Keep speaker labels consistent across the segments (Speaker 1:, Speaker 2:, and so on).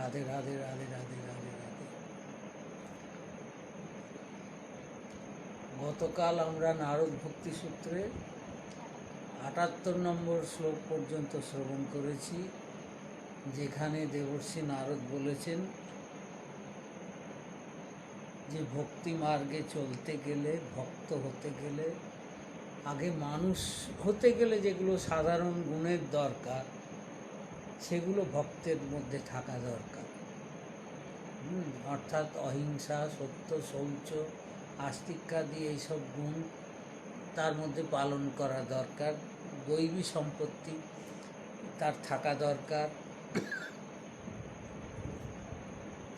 Speaker 1: রাধে রাধে রাধে রাধে রাধে রাধে। গতকাল আমরা নারদ ভক্তি সূত্রে ৭৮ নম্বর শ্লোক পর্যন্ত শ্রবণ করেছি, যেখানে দেবর্ষি নারদ বলেছেন যে ভক্তি মার্গে চলতে গেলে, ভক্ত হতে গেলে, আগে মানুষ হতে গেলে যেগুলো সাধারণ গুণের দরকার সেগুলো ভক্তের মধ্যে থাকা দরকার। অর্থাৎ অহিংসা, সত্য, শৌচ, আস্তিক্যাদি এইসব গুণ তার মধ্যে পালন করা দরকার। দৈবী সম্পত্তি তার থাকা দরকার।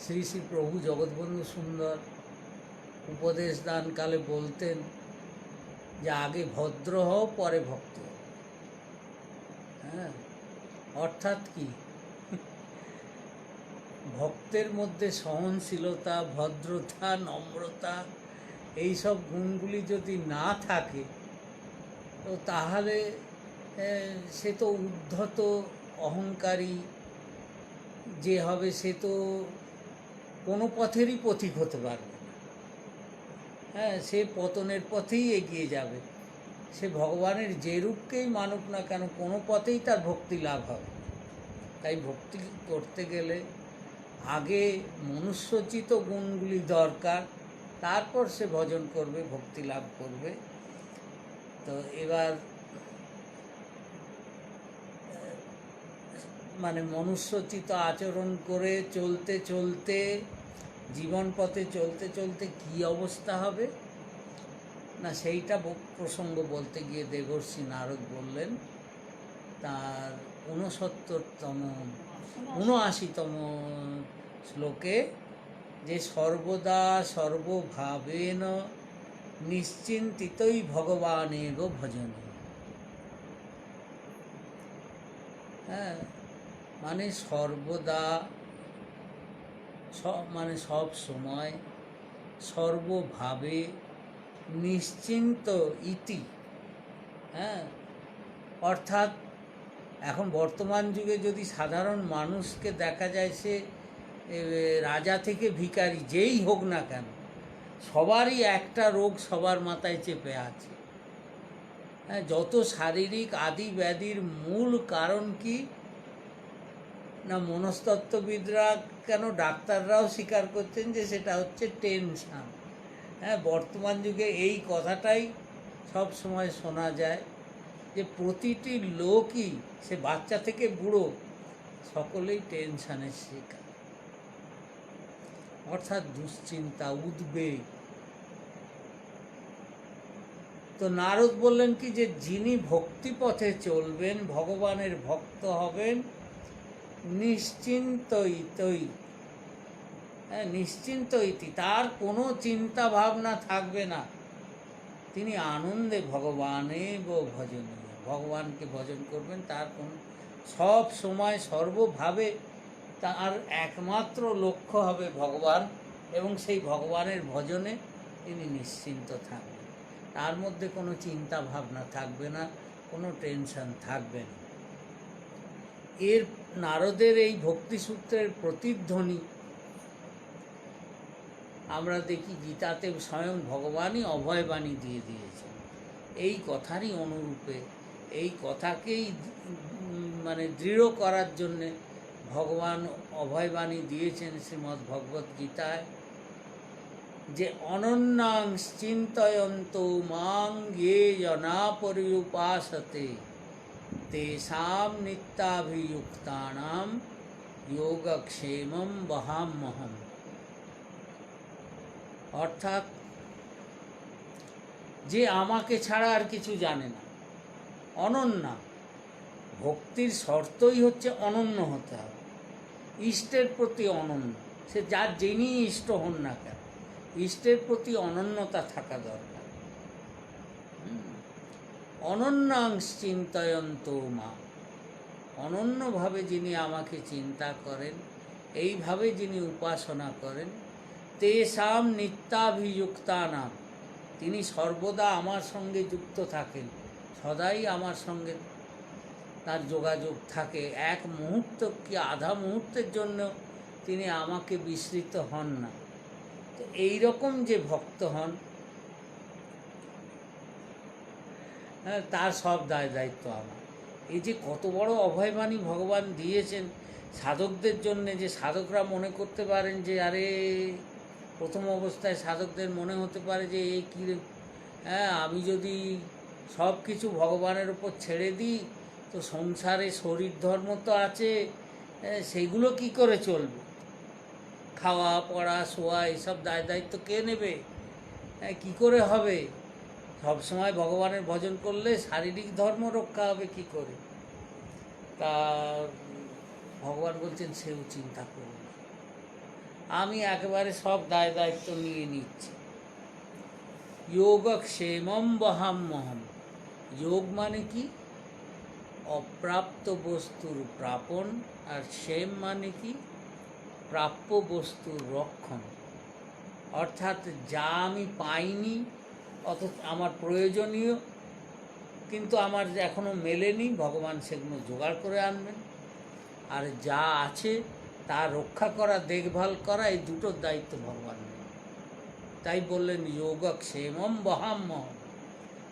Speaker 1: শ্রী শ্রী প্রভু জগৎবন্ধু সুন্দর উপদেশ দানকালে বলতেন যে আগে ভদ্র হও, পরে ভক্ত হও। হ্যাঁ, অর্থাৎ কি, ভক্তের মধ্যে সহনশীলতা, ভদ্রতা, নম্রতা এইসব গুণগুলি যদি না থাকে তো তাহলে সে তো উদ্ধত অহংকারী যে হবে, সে তো কোনো পথেরই পথিক হতে পারবে না। হ্যাঁ, সে পতনের পথেই এগিয়ে যাবে। সে ভগবানের যে রূপকেই মানুক না কেন, কোনো পথেই তার ভক্তি লাভ হবে। তাই ভক্তি করতে গেলে আগে মনুষ্যোচিত গুণগুলি দরকার, তারপর সে ভজন করবে, ভক্তি লাভ করবে। তো এবার মানে মনুষ্যোচিত আচরণ করে চলতে চলতে, জীবন পথে চলতে চলতে কী অবস্থা হবে না, সেইটা প্রসঙ্গ বলতে গিয়ে দেবর্ষি নারদ বললেন তার ৭৯তম শ্লোকে যে সর্বদা সর্বভাবেন নিশ্চিন্তিতই ভগবানেব ভজন। হ্যাঁ, মানে সর্বদা, মানে সব সময়, সর্বভাবে, নিশ্চিন্ত ইতি। হ্যাঁ, অর্থাৎ এখন বর্তমান যুগে যদি সাধারণ মানুষকে দেখা যায়, সে রাজা থেকে ভিখারি যেই হোক না কেন, সবারই একটা রোগ সবার মাথায় চেপে আছে। হ্যাঁ, যত শারীরিক আদি ব্যাধির মূল কারণ কি না, মনস্তত্ত্ববিদরা কেন, ডাক্তাররাও স্বীকার করছেন যে সেটা হচ্ছে টেনশান। হ্যাঁ, বর্তমান যুগে এই কথাটাই সব সময় শোনা যায় যে প্রতিটি লোকই, সে বাচ্চা থেকে বুড়ো, সকলেই টেনশানের শিকার। অর্থাৎ দুশ্চিন্তা, উদ্বেগ। তো নারদ বললেন কি যে যিনি ভক্তি পথে চলবেন, ভগবানের ভক্ত হবেন, নিশ্চিন্তইতি, তার কোনো চিন্তা ভাবনা থাকবে না, তিনি আনন্দে ভগবানেব ভজনীয়, ভগবানকে ভজন করবেন। তার কোন সব সময় সর্বভাবে তার একমাত্র লক্ষ্য হবে ভগবান, এবং সেই ভগবানের ভজনে তিনি নিশ্চিন্ত থাকবেন। তার মধ্যে কোনো চিন্তা ভাবনা থাকবে না, কোনো টেনশন থাকবে না। এর নারদের এই ভক্তিসূত্রের প্রতিধ্বনি আমরা দেখি গীতাতে স্বয়ং ভগবানই অভয়বাণী দিয়ে দিয়েছেন। এই কথারই অনুরূপে, এই কথাকেই মানে দৃঢ় করার জন্যে ভগবান অভয়বাণী দিয়েছেন শ্রীমদ্ ভগবদ্ গীতায়, যে অনন্যাং চিন্তয়ন্ত মাং ইয়ে জনা পর্যুপাসতে তেষাং নিত্যাভিযুক্তানাং যোগক্ষেমং বহাম্যহম। অর্থাৎ যে আমাকে ছাড়া আর কিছু জানে না, অনন্যা। ভক্তির শর্তই হচ্ছে অনন্য হতে হবে, ইষ্টের প্রতি অনন্য। সে যার যিনি ইষ্ট হন না কেন, ইষ্টের প্রতি অনন্যতা থাকা দরকার। অনন্যাং চিন্তয়ন্ত মা, অনন্যভাবে যিনি আমাকে চিন্তা করেন, এইভাবে যিনি উপাসনা করেন, তেষাং নিত্যাভিযুক্তানাং, তিনি সর্বদা আমার সঙ্গে যুক্ত থাকেন, সদাই আমার সঙ্গে তার যোগাযোগ থাকে। এক মুহূর্ত কি আধা মুহূর্তের জন্য তিনি আমাকে বিস্মৃত হন না। তো এই রকম যে ভক্ত হন, হ্যাঁ, তার সব দায়িত্ব আমার। এই যে কত বড় অভয়বাণী ভগবান দিয়েছেন সাধকদের জন্যে, যে সাধকরা মনে করতে পারেন যে আরে প্রথম অবস্থায় সাধকদের মনে হতে পারে যে এই কী, হ্যাঁ, আমি যদি সব কিছু ভগবানের উপর ছেড়ে দিই তো সংসারে শরীর ধর্ম তো আছে, সেইগুলো কি করে চলবে? খাওয়া পড়া শোয়া এইসব দায়িত্ব কে নেবে? কি করে হবে? সব সময় ভগবানের ভজন করলে শারীরিক ধর্ম রক্ষা হবে কি করে? তা ভগবান বলছেন সেও চিন্তা করুন, আমি একেবারে সব দায়িত্ব নিয়ে নিচ্ছি। যোগক্ষেমম বহাম্যহম। যোগ মানে কি? অপ্রাপ্ত বস্তুর প্রাপণ, আর ক্ষেম মানে কি? প্রাপ্য বস্তুর রক্ষণ। অর্থাৎ যা আমি পাইনি, অথচ আমার প্রয়োজনীয় কিন্তু আমার এখনও মেলেনি, ভগবান সেগুলো জোগাড় করে আনবেন। আর যা আছে তা রক্ষা করা, দেখভাল করা, এই দুটোর দায়িত্ব ভগবান নেন। তাই বললেন যোগক্ষেমম বহাম্যহম।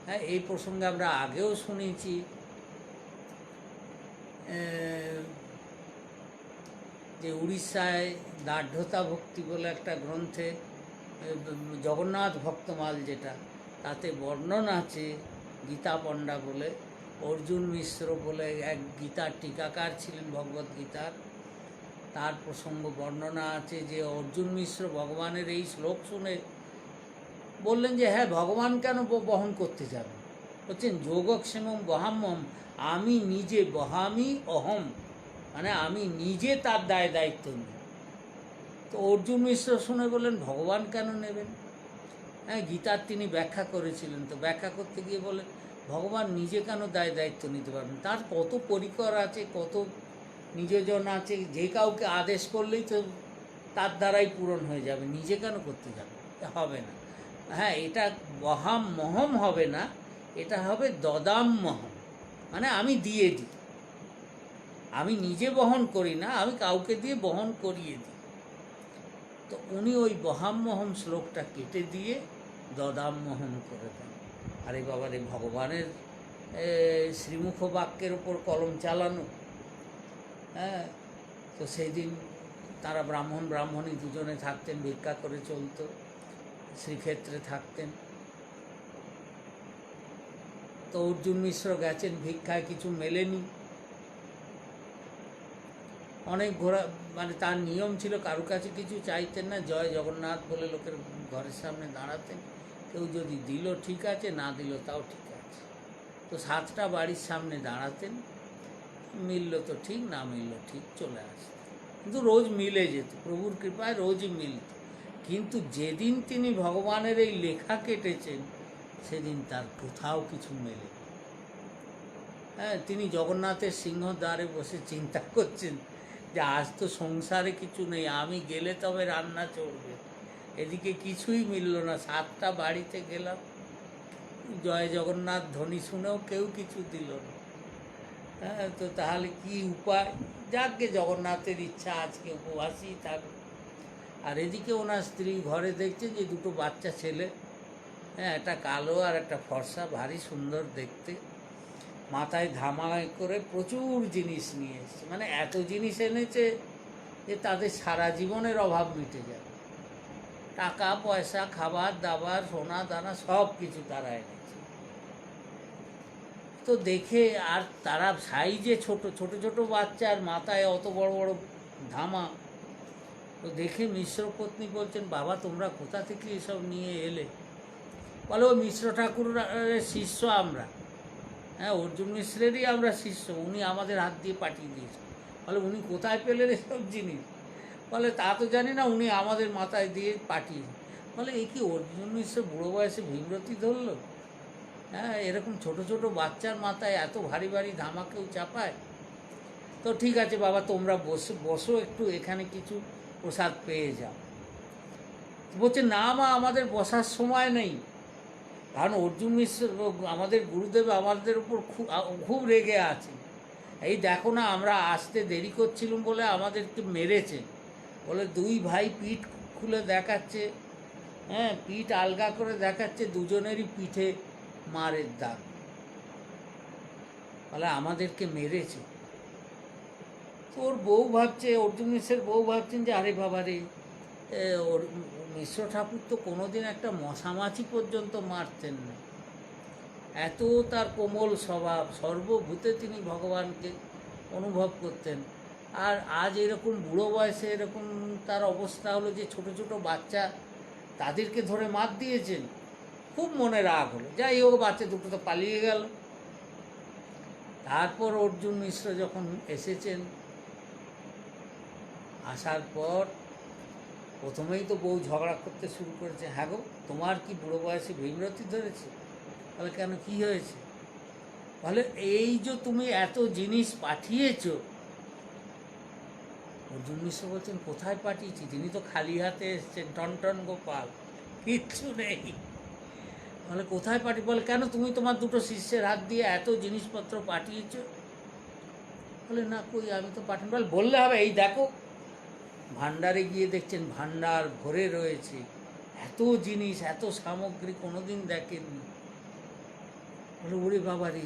Speaker 1: হ্যাঁ, এই প্রসঙ্গে আমরা আগেও শুনেছি, যে উড়িষ্যায় দার্ঢ্যতা ভক্তি বলে একটা গ্রন্থে, জগন্নাথ ভক্তমাল যেটা, তাতে বর্ণন আছে, গীতা পণ্ডা বলে অর্জুন মিশ্র বলে এক গীতার টিকাকার ছিলেন ভগবদ্গীতার, তার প্রসঙ্গ বর্ণনা আছে যে অর্জুন মিশ্র ভগবানের এই শ্লোক শুনে বললেন যে হ্যাঁ, ভগবান কেন বহন করতে যাবেন? বলছেন যোগক্ষেমম বহাম্যহম, আমি নিজে, বহামি অহম, মানে আমি নিজে তার দায়িত্ব নিই। তো অর্জুন মিশ্র শুনে বললেন ভগবান কেন নেবেন? হ্যাঁ, গীতার তিনি ব্যাখ্যা করেছিলেন, তো ব্যাখ্যা করতে গিয়ে বলেন ভগবান নিজে কেন দায়িত্ব নিতে পারবেন? তার কত পরিকর আছে, কত নিজজন আছে, যে কাউকে আদেশ করলেই তো তার দ্বারাই পূরণ হয়ে যাবে, নিজে কেন করতে যাবে? হবে না। হ্যাঁ, এটা বহাম মহম হবে না, এটা হবে দদাম মহম, মানে আমি দিয়ে দিই। আমি নিজে বহন করি না, আমি কাউকে দিয়ে বহন করিয়ে দিই। তো উনি ওই বহাম্যহম শ্লোকটা কেটে দিয়ে দদাম্যহম করে দেন। আরে বাবা রে, ভগবানের শ্রীমুখ বাক্যের ওপর কলম চালানো। হ্যাঁ, তো সেই দিন তারা ব্রাহ্মণী দুজনে থাকতেন, ভিক্ষা করে চলতো, শ্রীক্ষেত্রে থাকতেন। তো অর্জুন মিশ্র গেছেন ভিক্ষায়, কিছু মেলেনি, অনেক ঘোরা, মানে তার নিয়ম ছিল কারো কাছে কিছু চাইতেন না, জয় জগন্নাথ বলে লোকের ঘরের সামনে দাঁড়াতেন, কেউ যদি দিল ঠিক আছে, না দিল তাও ঠিক আছে। তো 7টা বাড়ির সামনে দাঁড়াতেন, মিলল তো ঠিক, না মিলল ঠিক, চলে আসতেন। কিন্তু রোজ মিলে যেত, প্রভুর কৃপায় রোজই মিলত। কিন্তু যেদিন তিনি ভগবানের এই লেখা কেটেছেন সেদিন তার কোথাও কিছু মেলে। হ্যাঁ, তিনি জগন্নাথের সিংহদ্বারে বসে চিন্তা করছেন যে আজ তো সংসারে কিছু নেই, আমি গেলে তবে রান্না চলবে। এদিকে কিছুই মিলল না, 7টা বাড়িতে গেলাম, জয় জগন্নাথ ধ্বনি শুনেও কেউ কিছু দিল না। হ্যাঁ, তো তাহলে কি উপায়? যাকে জগন্নাথের ইচ্ছা আজকে উপবাসই থাকবে। আর এদিকে ওনার স্ত্রী ঘরে দেখছে যে 2টো বাচ্চা ছেলে, হ্যাঁ, একটা কালো আর একটা ফর্সা, ভারী সুন্দর দেখতে, মাথায় ধামায় করে প্রচুর জিনিস নিয়ে এসছে, মানে এত জিনিস এনেছে যে তাদের সারা জীবনের অভাব মিটে যাবে। টাকা পয়সা, খাবার দাবার, সোনা দানা সব কিছু তারা এনেছে। তো দেখে, আর তারা সাইজে ছোট ছোট ছোট বাচ্চার মাথায় অত বড় বড় ধামা, তো দেখে মিশ্র পত্নী বলছেন বাবা তোমরা কোথা থেকে এসব নিয়ে এলে? বলে ও মিশ্র ঠাকুরের শিষ্য আমরা। হ্যাঁ, অর্জুন মিশ্রেরই আমরা শিষ্য, উনি আমাদের হাত দিয়ে পাঠিয়ে দিয়েছেন। বলে উনি কোথায় পেলেন এসব জিনিস? বলে তা তো জানি না, উনি আমাদের মাথায় দিয়ে পাঠিয়ে। বলে এ কি অর্জুন মিশ্র বুড়ো বয়সে ভীমরতি ধরলো? হ্যাঁ, এরকম ছোট ছোট বাচ্চার মাথায় এত ভারী ভারী ধামা কেউ চাপায়? তো ঠিক আছে বাবা, তোমরা বসো একটু, এখানে কিছু প্রসাদ পেয়ে যাও। বলছে না মা, আমাদের বসার সময় নেই। কারণ অর্জুন মিশ্র আমাদের গুরুদেব আমাদের উপর খুব রেগে আছে। এই দেখো না, আমরা আসতে দেরি করছিলাম বলে আমাদেরকে মেরেছে, বলে দুই ভাই পিঠ খুলে দেখাচ্ছে, হ্যাঁ, পিঠ আলগা করে দেখাচ্ছে, দুজনেরই পিঠে মারের দাগ। বলে আমাদেরকে মেরেছে। তো ওর বউ ভাবছে, অর্জুন মিশ্রের বউ ভাবছেন যে আরে বাবা রে, ওর মিশ্র ঠাকুর তো কোনোদিন একটা মশামাছি পর্যন্ত মারতেন না, এত তার কোমল স্বভাব, সর্বভূতে তিনি ভগবানকে অনুভব করতেন। আর আজ এরকম বুড়ো বয়সে এরকম তার অবস্থা হলো যে ছোট ছোট বাচ্চা তাদেরকে ধরে মার দিয়েছেন। খুব মনে রাগ হলো। যাই হোক, বাচ্চা দুটো তো পালিয়ে গেল। তারপর অর্জুন মিশ্র যখন এসেছেন, আসার পর প্রথমেই তো বউ ঝগড়া করতে শুরু করেছে, হ্যাঁ গো তোমার কি বুড়ো বয়সে ভীমরতি ধরেছে? তাহলে কেন, কি হয়েছে? তাহলে এই যে তুমি এত জিনিস পাঠিয়েছ। অর্জুন মিশ্র বলছেন কোথায় পাঠিয়েছি, তিনি তো খালি হাতে এসছেন, টনটন গোপাল, কিচ্ছু নেই। তাহলে কোথায় পাঠিয়ে, বলে কেন তুমি তোমার দুটো শিষ্যের হাত দিয়ে এত জিনিসপত্র পাঠিয়েছ? বলে না কই, আমি তো পাঠান। বললে হবে, এই দেখো। ভাণ্ডারে গিয়ে দেখছেন ভাণ্ডার ভরে রয়েছে, এত জিনিস, এত সামগ্রী কোনোদিন দেখেননি। বলে ওরে বাবা রে।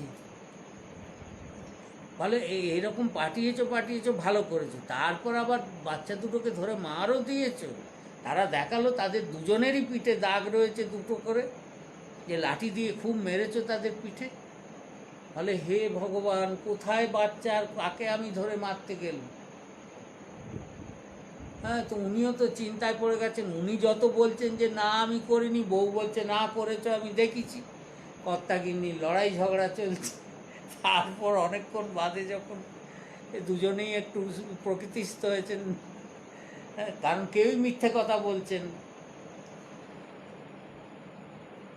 Speaker 1: বলে এইরকম পাঠিয়েছো, ভালো করেছো। তারপর আবার বাচ্চা দুটোকে ধরে মারও দিয়েছো। তারা দেখালো তাদের দুজনেরই পিঠে দাগ রয়েছে দুটো করে, যে লাঠি দিয়ে খুব মেরেছো তাদের পিঠে। বলে হে ভগবান, কোথায় বাচ্চা আর কাকে আমি ধরে মারতে গেলাম? হ্যাঁ, তো উনিও তো চিন্তায় পড়ে গেছেন। উনি যত বলছেন যে না আমি করিনি, বউ বলছে না করেছো, আমি দেখেছি। কর্তাগিন্নির লড়াই ঝগড়া চলছে। তারপর অনেকক্ষণ বাদে যখন দুজনেই একটু প্রকৃতিস্থ হয়েছেন, কারণ কেউই মিথ্যে কথা বলছেন,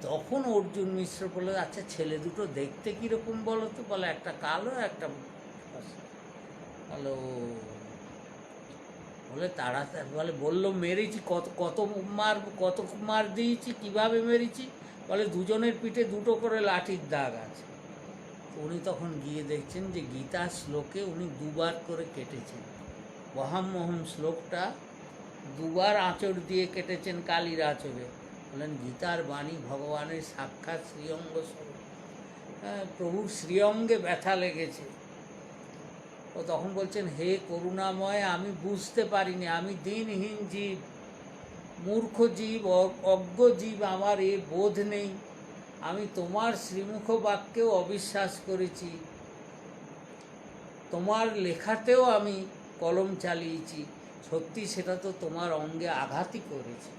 Speaker 1: তখন অর্জুন মিশ্র বলে আচ্ছা ছেলে দুটো দেখতে কীরকম বলো তো? বলে একটা কালো, একটা কালো। বলে তারা বলে বললো মেরেছি, কত কত মার দিয়েছি, কিভাবে মেরেছি? বলে দুজনের পিঠে দুটো করে লাঠির দাগ আছে। উনি তখন গিয়ে দেখছেন যে গীতার শ্লোকে উনি দুবার করে কেটেছেন। বহাম্মহম শ্লোকটা দুবার আঁচড় দিয়ে কেটেছেন, কালির আঁচড়ে। বলেন গীতার বাণী ভগবানের সাক্ষাৎ শ্রীঅঙ্গ স্বরূপ। প্রভুর শ্রীঅঙ্গে ব্যথা লেগেছে। ও তখন বলছেন হে করুণাময়, আমি বুঝতে পারিনি, আমি দিনহীন জীব, মূর্খ জীব, অজ্ঞ জীব, আমার এ বোধ নেই। আমি তোমার শ্রীমুখ বাক্যেও অবিশ্বাস করেছি, তোমার লেখাতেও আমি কলম চালিয়েছি, সত্যি সেটা তো তোমার অঙ্গে আঘাতই করেছে।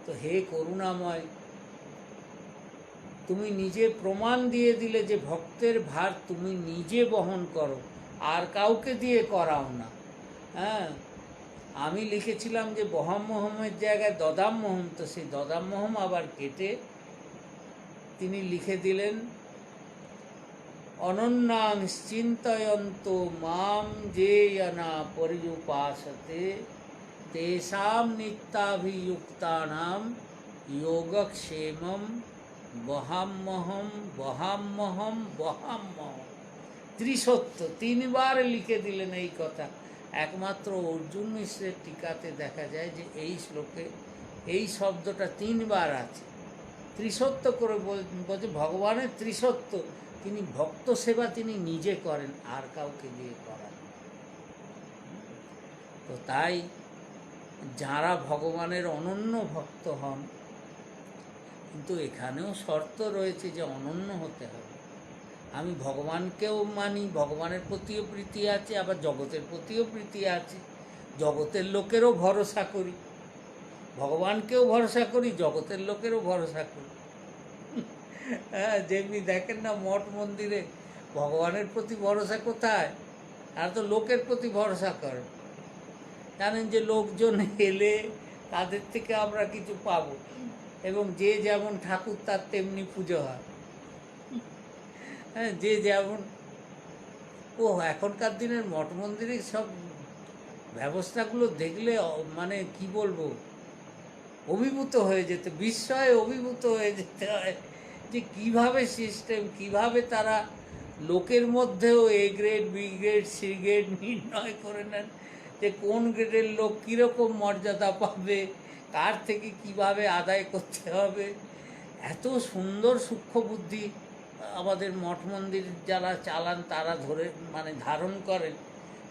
Speaker 1: তো হে করুণাময়, তুমি নিজে প্রমাণ দিয়ে দিলে যে ভক্তের ভার তুমি নিজে বহন করো, আর কাউকে দিয়ে করাও না। হ্যাঁ, আমি লিখেছিলাম যে বহাম্মহমের জায়গায় দদাম্মহম, তো সেই দদাম্মহম আবার কেটে তিনি লিখে দিলেন অনন্যাং চিন্তয়ন্ত মাম যে না পর্যুপাসতে তেষাম নিত্যাভিযুক্তানাম যোগক্ষেমম বহাম্মহম বহাম্মহম বহাম্মহম। ত্রিসত্য, তিনবার লিখে দিলেন এই কথা। একমাত্র অর্জুন মিশ্রের টিকাতে দেখা যায় যে এই শ্লোকে এই শব্দটা তিনবার আছে। ত্রিসত্য করে বলছে, ভগবানের ত্রিসত্য, তিনি ভক্ত সেবা তিনি নিজে করেন, আর কাউকে দিয়ে করান। তো তাই যারা ভগবানের অনন্য ভক্ত হন, কিন্তু এখানেও শর্ত রয়েছে যে অনন্য হতে হবে। আমি ভগবানকেও মানি, ভগবানের প্রতিও প্রীতি আছে, আবার জগতের প্রতিও প্রীতি আছে, জগতের লোকেরও ভরসা করি, ভগবানকেও ভরসা করি, জগতের লোকেরও ভরসা করি। হ্যাঁ, যেমনি দেখেন না মঠ মন্দিরে ভগবানের প্রতি ভরসা কোথায়, আর তো লোকের প্রতি ভরসা করে। জানেন যে লোকজন এলে তাদের থেকে আমরা কিছু পাবো, এবং যে যেমন ঠাকুর তার তেমনি পুজো হয়। হ্যাঁ, যে যেমন। এখনকার দিনের মঠ মন্দিরে সব ব্যবস্থাগুলো দেখলে মানে কি বলবো, অভিভূত হয়ে যেতে, বিস্ময়ে অভিভূত হয়ে যেতে হয় যে কিভাবে সিস্টেম, কিভাবে তারা লোকের মধ্যেও A grade, B grade, C grade নির্ণয় করে নেন, যে কোন গ্রেডের লোক কীরকম মর্যাদা পাবে, কার থেকে কিভাবে আদায় করতে হবে। এত সুন্দর সূক্ষ্ম বুদ্ধি আমাদের মঠ মন্দির যারা চালান তারা ধারণ করেন,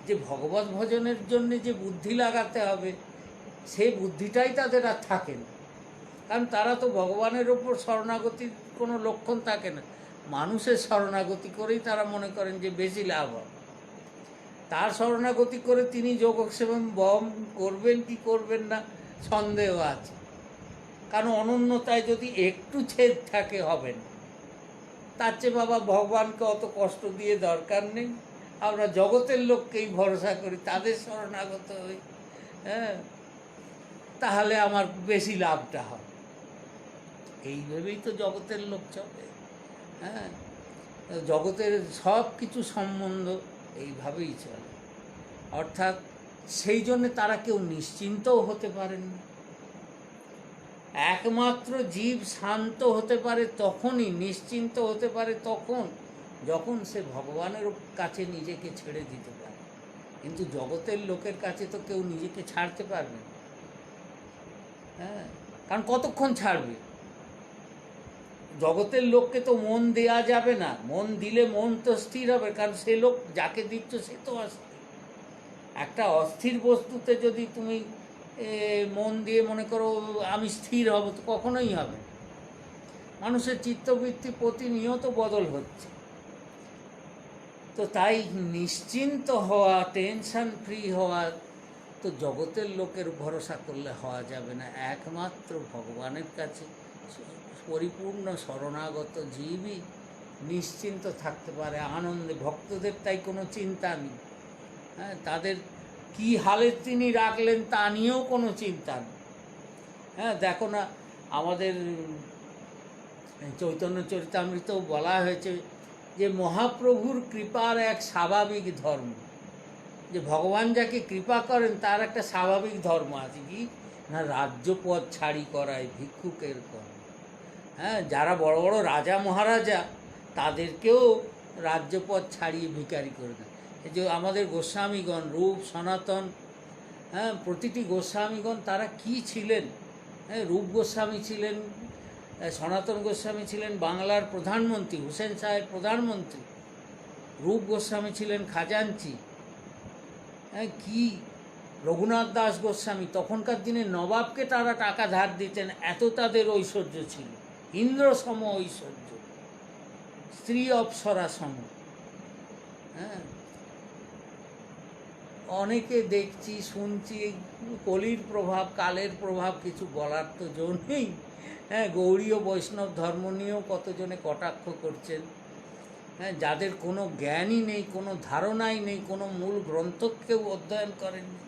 Speaker 1: যে ভগবত ভজনের জন্য যে বুদ্ধি লাগাতে হবে সেই বুদ্ধিটাই তাদের আর থাকে না। কারণ তারা তো ভগবানের ওপর শরণাগতির কোনো লক্ষণ থাকে না, মানুষের শরণাগতি করেই তারা মনে করেন যে বেশি লাভ হবে। তার শরণাগতি করে তিনি যোগক্ষেম বহন করবেন কি করবেন না সন্দেহ আছে, কারণ অনন্যতায় যদি একটু ছেদ থাকে হবে না। তার চেয়ে বাবা ভগবানকে অত কষ্ট দিয়ে দরকার নেই, আমরা জগতের লোককেই ভরসা করি, তাদের শরণাগত হই, হ্যাঁ, তাহলে আমার বেশি লাভটা হবে। এইভাবেই তো জগতের লোক চলে, হ্যাঁ, জগতের সব কিছু সম্বন্ধ এইভাবেই চলে। অর্থাৎ সেই জন্যে তারা কেউ নিশ্চিন্তও হতে পারেন না। একমাত্র জীব শান্ত হতে পারে তখনই, নিশ্চিন্ত হতে পারে তখন যখন সে ভগবানের কাছে নিজেকে ছেড়ে দিতে পারে। কিন্তু জগতের লোকের কাছে তো কেউ নিজেকে ছাড়তে পারবে না, হ্যাঁ, কারণ কতক্ষণ ছাড়বে? জগতের লোককে তো মন দেয়া যাবে না, মন দিলে মন তো স্থির হবে, কারণ সে লোক যাকে দিচ্ছ সে তো অস্থির। একটা অস্থির বস্তুতে যদি তুমি মন দিয়ে মনে করো আমি স্থির হব, তো কখনোই হবে। মানুষের চিত্তবৃত্তি প্রতিনিয়ত বদল হচ্ছে। তো তাই নিশ্চিন্ত হওয়া, টেনশন ফ্রি হওয়া তো জগতের লোকের ভরসা করলে হওয়া যাবে না। একমাত্র ভগবানের কাছে পরিপূর্ণ শরণাগত জীবই নিশ্চিন্ত থাকতে পারে আনন্দে। ভক্তদের তাই কোনো চিন্তা নেই, হ্যাঁ, তাদের কি হালে তিনি রাখলেন তা নিয়েও কোনো চিন্তা নেই। হ্যাঁ, দেখো না, আমাদের চৈতন্য চরিতামৃতেও বলা হয়েছে যে মহাপ্রভুর কৃপার এক স্বাভাবিক ধর্ম, যে ভগবান যাকে কৃপা করেন তার একটা স্বাভাবিক ধর্ম আছে, কি না রাজ্যপদ ছাড়ি করায় ভিক্ষুকের কর্ম। হ্যাঁ, যারা বড় বড় রাজা মহারাজা তাদেরকেও রাজ্যপদ ছাড়িয়ে ভিখারি করে দেয়। এই যে আমাদের গোস্বামীগণ, রূপ সনাতন, হ্যাঁ, প্রতিটি গোস্বামীগণ তারা কি ছিলেন? হ্যাঁ, রূপ গোস্বামী ছিলেন, সনাতন গোস্বামী ছিলেন বাংলার প্রধানমন্ত্রী, হুসেন শাহের প্রধানমন্ত্রী। রূপ গোস্বামী ছিলেন খাজাঞ্চি। হ্যাঁ, কি রঘুনাথ দাস গোস্বামী তখনকার দিনে নবাবকে তারা টাকা ধার দিতেন, এত তাদের ঐশ্বর্য ছিল, ইন্দ্রসম ঐশ্বর্য, স্ত্রী অপ্সরা সম। হ্যাঁ, অনেকে দেখছি শুনছি, কলির প্রভাব, কালের প্রভাব, কিছু বলার তো জো নেই। হ্যাঁ, গৌড়ীয় বৈষ্ণব ধর্ম নিয়েও কতজনে কটাক্ষ করছেন, হ্যাঁ, যাদের কোনো জ্ঞানই নেই, কোনো ধারণাই নেই, কোনো মূল গ্রন্থ কেউ অধ্যয়ন করেননি,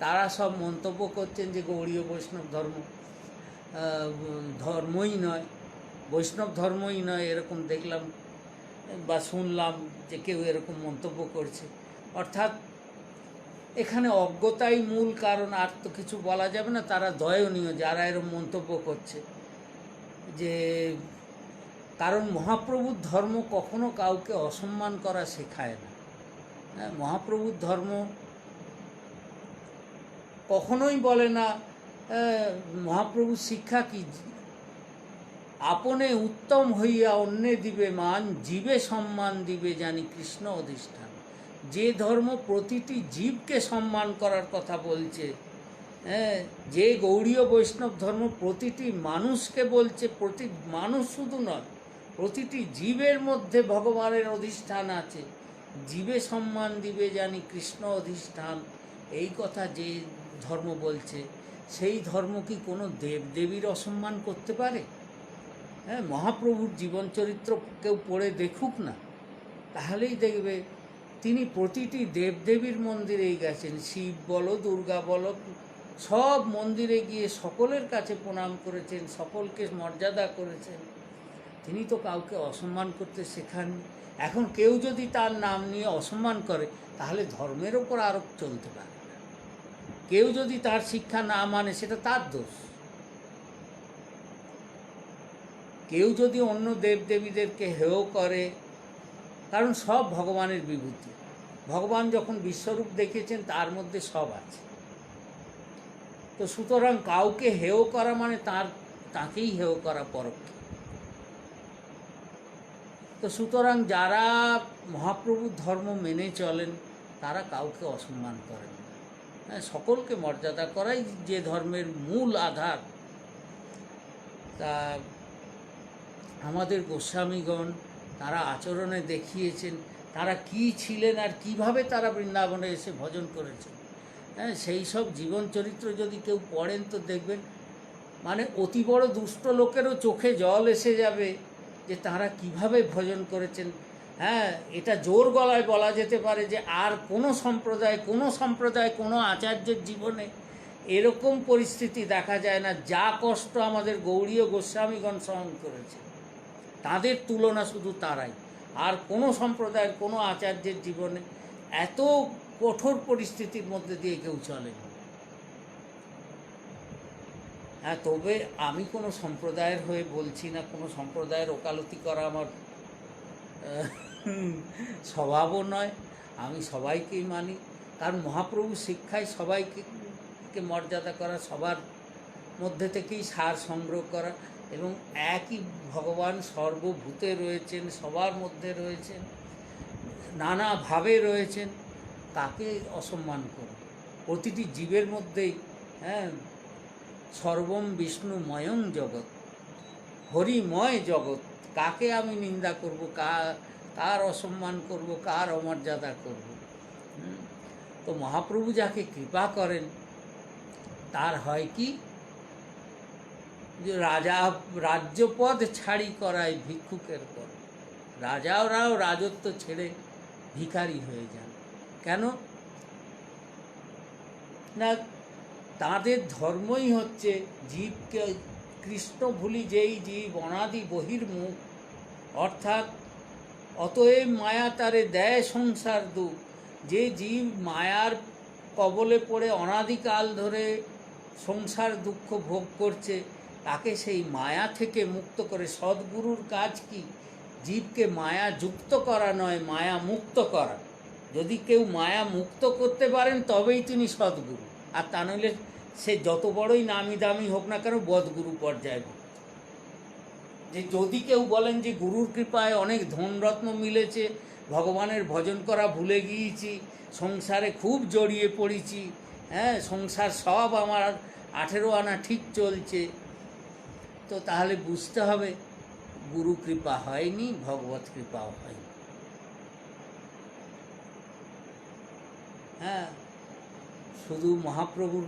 Speaker 1: তারা সব মন্তব্য করছেন যে গৌড়ীয় বৈষ্ণব ধর্মই নয়, বৈষ্ণব ধর্মই নয়, এরকম দেখলাম বা শুনলাম যে কেউ এরকম মন্তব্য করছে। অর্থাৎ এখানে অজ্ঞতাই মূল কারণ, আর তো কিছু বলা যাবে না। তারা দয়নীয় যারা এরকম মন্তব্য করছে, যে কারণ মহাপ্রভুর ধর্ম কখনো কাউকে অসম্মান করা শেখায় না। হ্যাঁ, মহাপ্রভুর ধর্ম কখনোই বলে না, মহাপ্রভুর শিক্ষা কি, আপনে উত্তম হইয়া অন্যে দিবে মান, জীবে সম্মান দিবে জানি কৃষ্ণ অধিষ্ঠান। যে ধর্ম প্রতিটি জীবকে সম্মান করার কথা বলছে, হ্যাঁ, যে গৌড়ীয় বৈষ্ণব ধর্ম প্রতিটি মানুষকে বলছে, প্রতি মানুষ শুধু নয়, প্রতিটি জীবের মধ্যে ভগবানের অধিষ্ঠান আছে, জীবে সম্মান দিবে জানি কৃষ্ণ অধিষ্ঠান, এই কথা যে ধর্ম বলছে, সেই ধর্ম কি কোনো দেবদেবীর অসম্মান করতে পারে? হ্যাঁ, মহাপ্রভুর জীবন চরিত্র কেউ পড়ে দেখুক না, তাহলেই দেখবে তিনি প্রতিটি দেবদেবীর মন্দিরেই গেছেন। শিব বলো, দুর্গা বলো, সব মন্দিরে গিয়ে সকলের কাছে প্রণাম করেছেন, সকলকে মর্যাদা করেছেন। তিনি তো কাউকে অসম্মান করতে শেখাননি। এখন কেউ যদি তার নাম নিয়ে অসম্মান করে তাহলে ধর্মের ওপর আরোপ চলতে পারে না। কেউ যদি তার শিক্ষা না মানে সেটা তার দোষ। কেউ যদি অন্য দেবদেবীদেরকে হেয় করে, কারণ সব ভগবানের বিভূতি, ভগবান যখন বিশ্বরূপ দেখিয়েছেন তার মধ্যে সব আছে। তো সুতরাং কাউকে হেয় করা মানে তাকেই হেয় করা পরোক্ষে। তো সুতরাং যারা মহাপ্রভুর ধর্ম মেনে চলেন তারা কাউকে অসম্মান করেন না। হ্যাঁ, সকলকে মর্যাদা করাই যে ধর্মের মূল আধার। তা আমাদের গোস্বামীগণ তারা আচরণে দেখিয়েছেন তারা কি ছিলেন আর কিভাবে তারা বৃন্দাবনে এসে ভজন করেছেন। হ্যাঁ, সেই সব জীবন চরিত্র যদি কেউ পড়েন তো দেখবেন মানে অতি বড় দুষ্ট লোকেরও চোখে জল এসে যাবে যে তারা কিভাবে ভজন করেছেন। হ্যাঁ, এটা জোর গলায় বলা যেতে পারে যে আর কোনো সম্প্রদায় কোনো আচার্যের জীবনে এরকম পরিস্থিতি দেখা যায় না যা কষ্ট আমাদের গৌড়ীয় গোস্বামীগণ সহন করেছে। তাদের তুলনা শুধু তারাই, আর কোনো সম্প্রদায়ের কোনো আচার্যের জীবনে এত কঠোর পরিস্থিতির মধ্যে দিয়ে কেউ চলেনি। হ্যাঁ, তবে আমি কোনো সম্প্রদায়ের হয়ে বলছি না, কোনো সম্প্রদায়ের ওকালতি করা আমার স্বভাবও নয়। আমি সবাইকেই মানি, কারণ মহাপ্রভুর শিক্ষায় সবাইকে মর্যাদা করা, সবার মধ্যে থেকেই সার সংগ্রহ করা, এবং একই ভগবান সর্বভূতে রয়েছেন, সবার মধ্যে রয়েছেন, নানাভাবে রয়েছেন। তাকে অসম্মান করব? প্রতিটি জীবের মধ্যেই হ্যাঁ সর্বম বিষ্ণুময়ং জগৎ, হরিময় জগৎ। কাকে আমি নিন্দা করব, কার অসম্মান করব, কার অমর্যাদা করব? তো মহাপ্রভু যাকে কৃপা করেন তার হয় কি যে রাজ্যপদ ছাড়ি করায় ভিক্ষুকের পদ। রাজারাও রাজত্ব ছেড়ে ভিখারি হয়ে যান। কেন না, তাদের ধর্মই হচ্ছে জীবকে কৃষ্ণ ভুলি যেই জীব অনাদি বহির্মুখ, অর্থাৎ অতএব মায়া তারে দেয় সংসার দুঃখ। যে জীব মায়ার কবলে পড়ে অনাদিকাল ধরে সংসার দুঃখ ভোগ করছে, তাকে সেই মায়া থেকে মুক্ত করে। সদ্গুরুর কাজ কি? জীবকে মায়া যুক্ত করা নয়, মায়া মুক্ত করা। যদি কেউ মায়া মুক্ত করতে পারেন তবেই তিনি সদ্গুরু, আর তা নইলে সে যত বড়ই নামি দামি হোক না কেন বদগুরু পর্যায়ে। যে যদি কেউ বলেন যে গুরুর কৃপায় অনেক ধনরত্ন মিলেছে, ভগবানের ভজন করা ভুলে গিয়েছি, সংসারে খুব জড়িয়ে পড়েছি, হ্যাঁ সংসার সব আমার 18 আনা ঠিক চলছে, তো তাহলে বুঝতে হবে গুরু কৃপা হয়নি, ভগবত কৃপাও হয়নি। হ্যাঁ, শুধু মহাপ্রভুর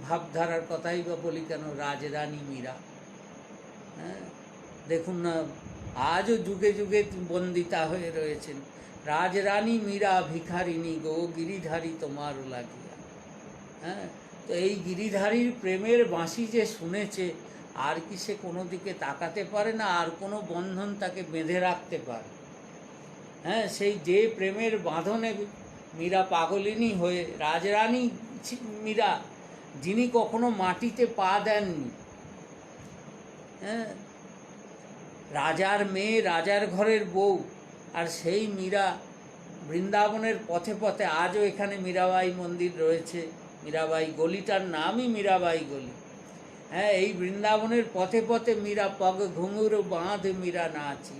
Speaker 1: ভাবধারার কথাই বা বলি কেন, রাজরানী মীরা, হ্যাঁ দেখুন না আজও যুগে যুগে বন্দিতা হয়ে রয়েছেন। রাজরানী মীরা ভিখারিণী গো, গিরিধারী তোমার লাগিয়া। হ্যাঁ, তো এই গিরিধারীর প্রেমের বাঁশি যে শুনেছে, আর কি সে কোনো দিকে তাকাতে পারে না, আর কোনো বন্ধন তাকে বেঁধে রাখতে পারে? হ্যাঁ, সেই যে প্রেমের বাঁধনে মীরা পাগলিনী হয়ে, রাজরানী মীরা, যিনি কখনো মাটিতে পা দেননি, হ্যাঁ রাজার মেয়ে, রাজার ঘরের বউ, আর সেই মীরা বৃন্দাবনের পথে পথে, আজও এখানে মীরাবাই মন্দির রয়েছে, মীরাবাই গলিটার নামই মীরাবাই গলি। হ্যাঁ, এই বৃন্দাবনের পথে পথে মীরা পগ ঘুঙুর বাঁধ মীরা নাচি।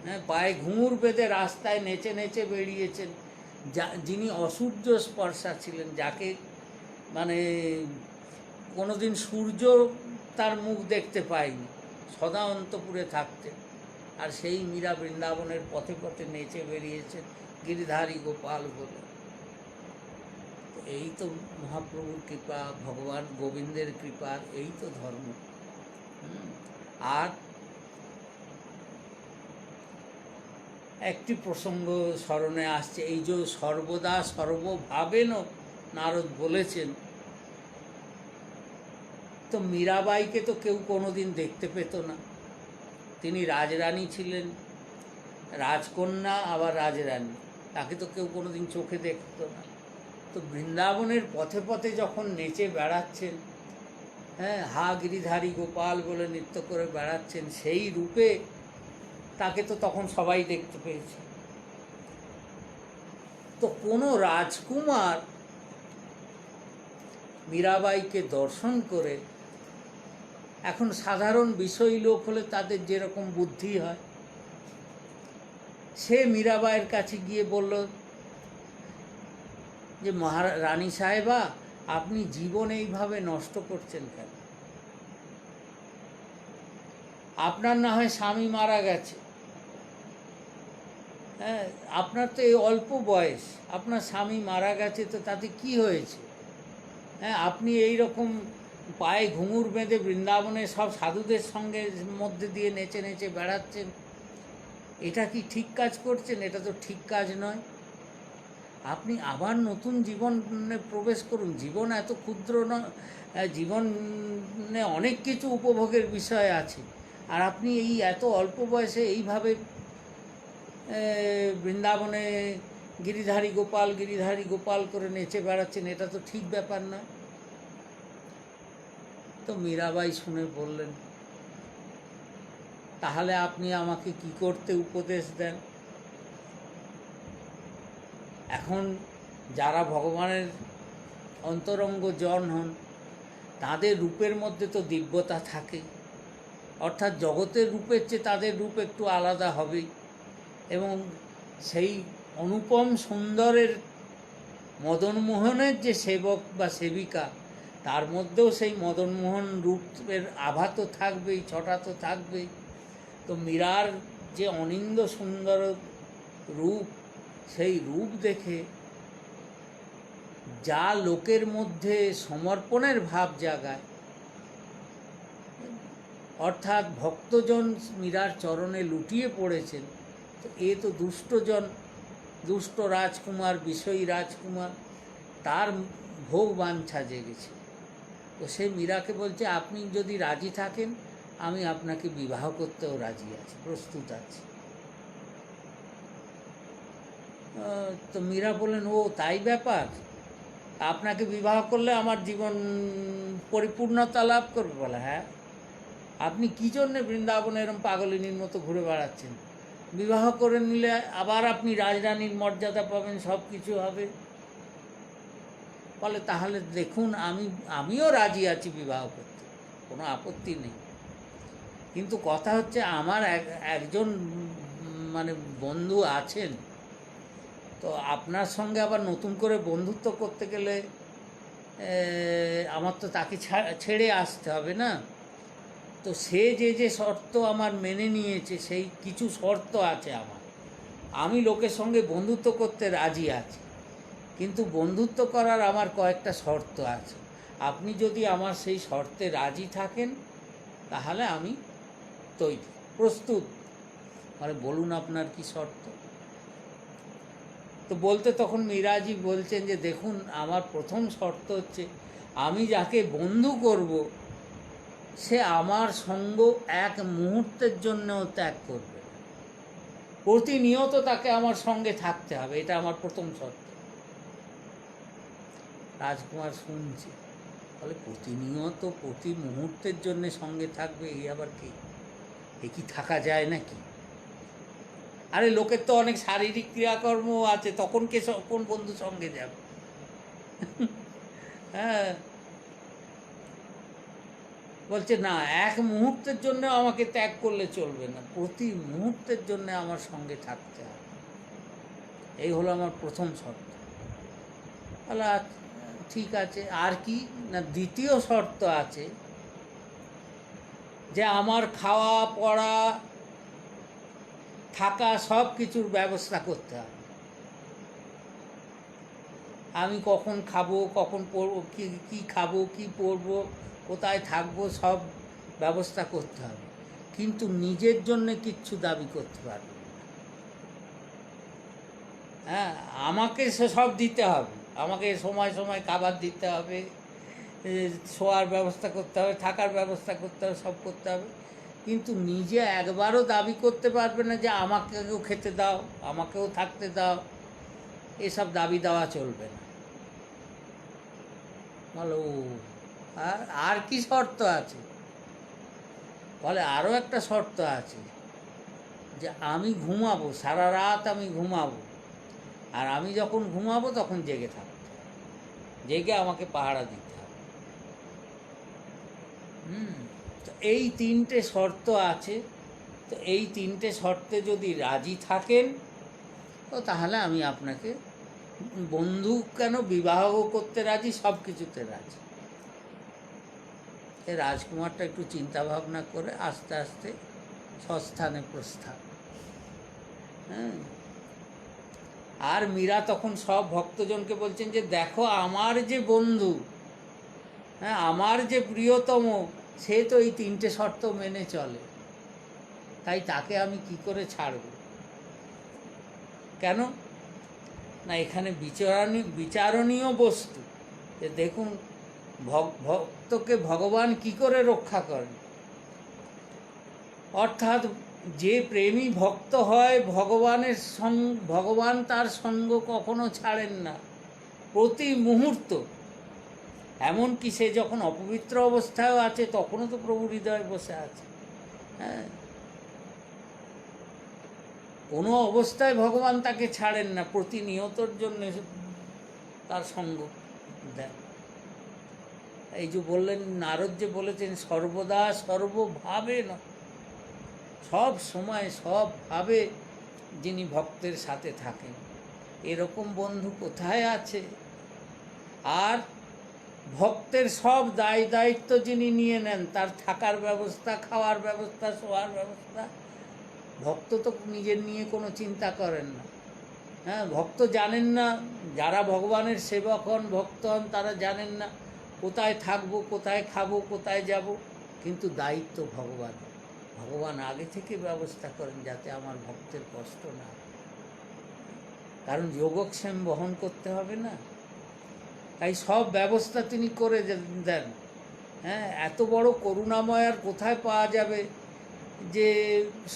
Speaker 1: হ্যাঁ, পায়ে ঘুঙুর বেঁধে রাস্তায় নেচে নেচে বেরিয়েছেন। যিনি অসূর্য স্পর্শা ছিলেন, যাকে মানে কোনোদিন সূর্য তার মুখ দেখতে পায়নি, সদা অন্তপুরে থাকতেন, আর সেই মীরা বৃন্দাবনের পথে পথে নেচে বেরিয়েছেন গিরিধারী গোপাল বলে। এই তো মহাপ্রভুর কৃপা, ভগবান গোবিন্দের কৃপার এই তো ধর্ম। আর একটি প্রসঙ্গ স্মরণে আসছে, এই যে সর্বদা সর্বভাবেন নারদ বলেছেন, তো মীরাবাইকে তো কেউ কোনোদিন দেখতে পেত না। তিনি রাজরানী ছিলেন, রাজকন্যা আবার রাজরানী, তাকে তো কেউ কোনোদিন চোখে দেখত না। তো বৃন্দাবনের পথে পথে যখন নেচে বেড়াচ্ছেন, হ্যাঁ হা গিরিধারী গোপাল বলে নৃত্য করে বেড়াচ্ছেন, সেই রূপে তাকে তো তখন সবাই দেখতে পেয়েছে। তো কোনো রাজকুমার মীরাবাইকে দর্শন করে, এখন সাধারণ বিষয়ী লোক হলে তাদের যেরকম বুদ্ধি হয়, সে মীরাবাইয়ের কাছে গিয়ে বলল যে রানী সাহেবা, আপনি জীবন এইভাবে নষ্ট করছেন কেন? আপনার না হয় স্বামী মারা গেছে, হ্যাঁ, আপনার তো এই অল্প বয়স, আপনার স্বামী মারা গেছে, তো তাতে কি হয়েছে? হ্যাঁ, আপনি এই রকম পায়ে ঘুঙুর বেঁধে বৃন্দাবনে সব সাধুদের সঙ্গে মধ্যে দিয়ে নেচে নেচে বেড়াচ্ছেন, এটা কি ঠিক কাজ করছেন? এটা তো ঠিক কাজ নয়। আপনি আবার নতুন জীবনে প্রবেশ করুন। জীবন এত ক্ষুদ্র নয়, জীবনে অনেক কিছু উপভোগের বিষয় আছে, আর আপনি এই এত অল্প বয়সে এইভাবে বৃন্দাবনে গিরিধারী গোপাল করে নেচে বেড়াচ্ছেন, এটা তো ঠিক ব্যাপার না। তো মীরাবাই শুনে বললেন, তাহলে আপনি আমাকে কি করতে উপদেশ দেন? এখন যারা ভগবানের অন্তরঙ্গ জন হন, তাদের রূপের মধ্যে তো দিব্যতা থাকে, অর্থাৎ জগতের রূপের চেয়ে তাদের রূপ একটু আলাদা হবেই, এবং সেই অনুপম সুন্দরের মদনমোহনের যে সেবক বা সেবিকা, তার মধ্যেও সেই মদনমোহন রূপের আভা তো থাকবেই, ছটা তো থাকবেই। তো মীরার যে অনিন্দ সুন্দর রূপ, সেই রূপ দেখে যা লোকের মধ্যে সমর্পণের ভাব জাগায়, অর্থাৎ ভক্তজন মীরার চরণে লুটিয়ে পড়েছেন, তো এ তো দুষ্ট রাজকুমার, বিষয়ী রাজকুমার, তার ভোগ বাঞ্ছা জেগেছে। তো সে মীরাকে বলছে, আপনি যদি রাজি থাকেন, আমি আপনাকে বিবাহ করতেও রাজি আছি, প্রস্তুত আছি। তো মীরা বললেন, ও তাই ব্যাপার, আপনাকে বিবাহ করলে আমার জীবন পরিপূর্ণতা লাভ করবে? বলে, হ্যাঁ। আপনি কী জন্যে বৃন্দাবনে এরম পাগলিনীর মতো ঘুরে বেড়াচ্ছেন? বিবাহ করে নিলে আবার আপনি রাজরানীর মর্যাদা পাবেন, সব কিছু হবে। বলে, তাহলে দেখুন, আমিও রাজি আছি বিবাহ করতে, কোনো আপত্তি নেই, কিন্তু কথা হচ্ছে আমার একজন মানে বন্ধু আছেন, তো আপনার সঙ্গে আবার নতুন করে বন্ধুত্ব করতে গেলে আমার তো তাকে ছেড়ে আসতে হবে না। তো সে যে শর্ত আমার মেনে নিয়েছে, সেই কিছু শর্ত আছে আমার। আমি লোকের সঙ্গে বন্ধুত্ব করতে রাজি আছি, কিন্তু বন্ধুত্ব করার আমার কয়েকটা শর্ত আছে। আপনি যদি আমার সেই শর্তে রাজি থাকেন, তাহলে আমি তৈরি, প্রস্তুত। মানে বলুন আপনার কি শর্ত? তো বলতে তখন মীরাজি বলছেন যে, দেখুন, আমার প্রথম শর্ত হচ্ছে, আমি যাকে বন্ধু করব, সে আমার সঙ্গ এক মুহূর্তের জন্যও ত্যাগ করবে, প্রতিনিয়ত তাকে আমার সঙ্গে থাকতে হবে, এটা আমার প্রথম শর্ত। রাজকুমার শুনছে, বলে, প্রতিনিয়ত প্রতি মুহূর্তের জন্য সঙ্গে থাকবে, এই আবার কি? এ কি থাকা যায় নাকি? আরে লোকের তো অনেক শারীরিক ক্রিয়াকর্ম আছে, তখন কোন বন্ধু সঙ্গে যাবে? হ্যাঁ, বলছে, না, এক মুহূর্তের জন্য আমাকে ত্যাগ করলে চলবে না, প্রতি মুহূর্তের জন্য আমার সঙ্গে থাকতে হবে, এই হলো আমার প্রথম শর্ত। বলে, ঠিক আছে, আর কি? না, দ্বিতীয় শর্ত আছে যে আমার খাওয়া পড়া থাকা সব কিছুর ব্যবস্থা করতে হবে। আমি কখন খাবো, কখন পড়বো, কী খাবো, কী পরবো, কোথায় থাকবো, সব ব্যবস্থা করতে হবে, কিন্তু নিজের জন্যে কিচ্ছু দাবি করতে পারবে না। হ্যাঁ, আমাকে সে সব দিতে হবে, আমাকে সময় সময় খাবার দিতে হবে, শোয়ার ব্যবস্থা করতে হবে, থাকার ব্যবস্থা করতে হবে, সব করতে হবে, কিন্তু নিজে একবারও দাবি করতে পারবে না যে আমাকেও খেতে দাও, আমাকেও থাকতে দাও, এসব দাবি দেওয়া চলবে না। বলো, আর কি শর্ত আছে? বলে, আরও একটা শর্ত আছে, যে আমি ঘুমাবো, সারা রাত আমি ঘুমাবো, আর আমি যখন ঘুমাবো তখন জেগে থাকতে হবে, জেগে আমাকে পাহারা দিতে হবে। তো এই তিনটে শর্ত আছে। তো এই তিনটে শর্তে যদি রাজি থাকেন তো তাহলে আমি আপনাকে বন্ধু কেন, বিবাহ করতে রাজি, সব কিছুতে রাজি। এই রাজকুমারটা একটু চিন্তা ভাবনা করে আস্তে আস্তে স্বস্থানে প্রস্থান। হ্যাঁ, আর মীরা তখন সব ভক্তজনকে বলছেন যে দেখো আমার যে বন্ধু, হ্যাঁ আমার যে প্রিয়তম, সে তো এই তিনটে শর্ত মেনে চলে, তাই তাকে আমি কি করে ছাড়ব। কেন না, এখানে বিচারণীয় বস্তু যে দেখুন ভক্তকে ভগবান কি করে রক্ষা করেন। অর্থাৎ যে প্রেমী ভক্ত হয় ভগবান তার সঙ্গ কখনো ছাড়েন না, প্রতি মুহূর্ত। এমনকি সে যখন অপবিত্র অবস্থায়ও আছে তখনও তো প্রভু হৃদয়ে বসে আছে। হ্যাঁ, কোনো অবস্থায় ভগবান তাকে ছাড়েন না, প্রতিনিয়তর জন্য তার সঙ্গ দেন। এই যে বললেন, নারদ যে বলেছেন সর্বদা সর্বভাবে না, সব সময় সবভাবে যিনি ভক্তের সাথে থাকেন, এরকম বন্ধু কোথায় আছে। আর ভক্তের সব দায়িত্ব যিনি নিয়ে নেন, তার থাকার ব্যবস্থা, খাওয়ার ব্যবস্থা, শোয়ার ব্যবস্থা, ভক্ত তো নিজের নিয়ে কোনো চিন্তা করেন না। হ্যাঁ, ভক্ত জানেন না, যারা ভগবানের সেবক হন, ভক্ত হন, তারা জানেন না কোথায় থাকবো, কোথায় খাবো, কোথায় যাব। কিন্তু দায়িত্ব ভগবান আগে থেকে ব্যবস্থা করেন যাতে আমার ভক্তের কষ্ট না, কারণ যোগক্ষেম বহন করতে হবে না, তাই সব ব্যবস্থা তিনি করে দেন। হ্যাঁ, এত বড় করুণাময় আর কোথায় পাওয়া যাবে যে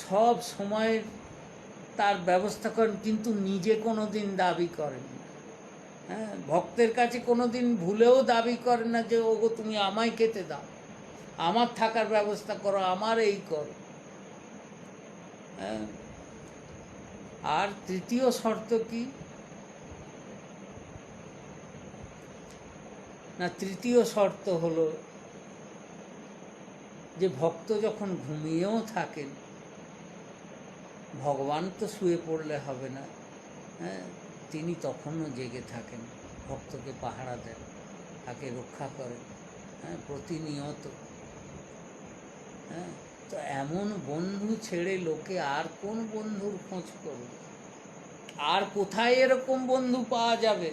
Speaker 1: সব সময় তার ব্যবস্থা করেন, কিন্তু নিজে কোনো দিন দাবি করেন না। হ্যাঁ, ভক্তের কাছে কোনো দিন ভুলেও দাবি করেন না যে ওগো তুমি আমায় খেতে দাও, আমার থাকার ব্যবস্থা করো, আমার এই করো। হ্যাঁ, আর তৃতীয় শর্ত কি না, তৃতীয় শর্ত হলো যে ভক্ত যখন ঘুমিয়েও থাকেন, ভগবান তো শুয়ে পড়লে হবে না। হ্যাঁ, তিনি তখনও জেগে থাকেন, ভক্তকে পাহারা দেন, তাকে রক্ষা করেন। হ্যাঁ, প্রতিনিয়ত। হ্যাঁ, তো এমন বন্ধু ছেড়ে লোকে আর কোন বন্ধুর খোঁজ করবে? আর কোথায় এরকম বন্ধু পাওয়া যাবে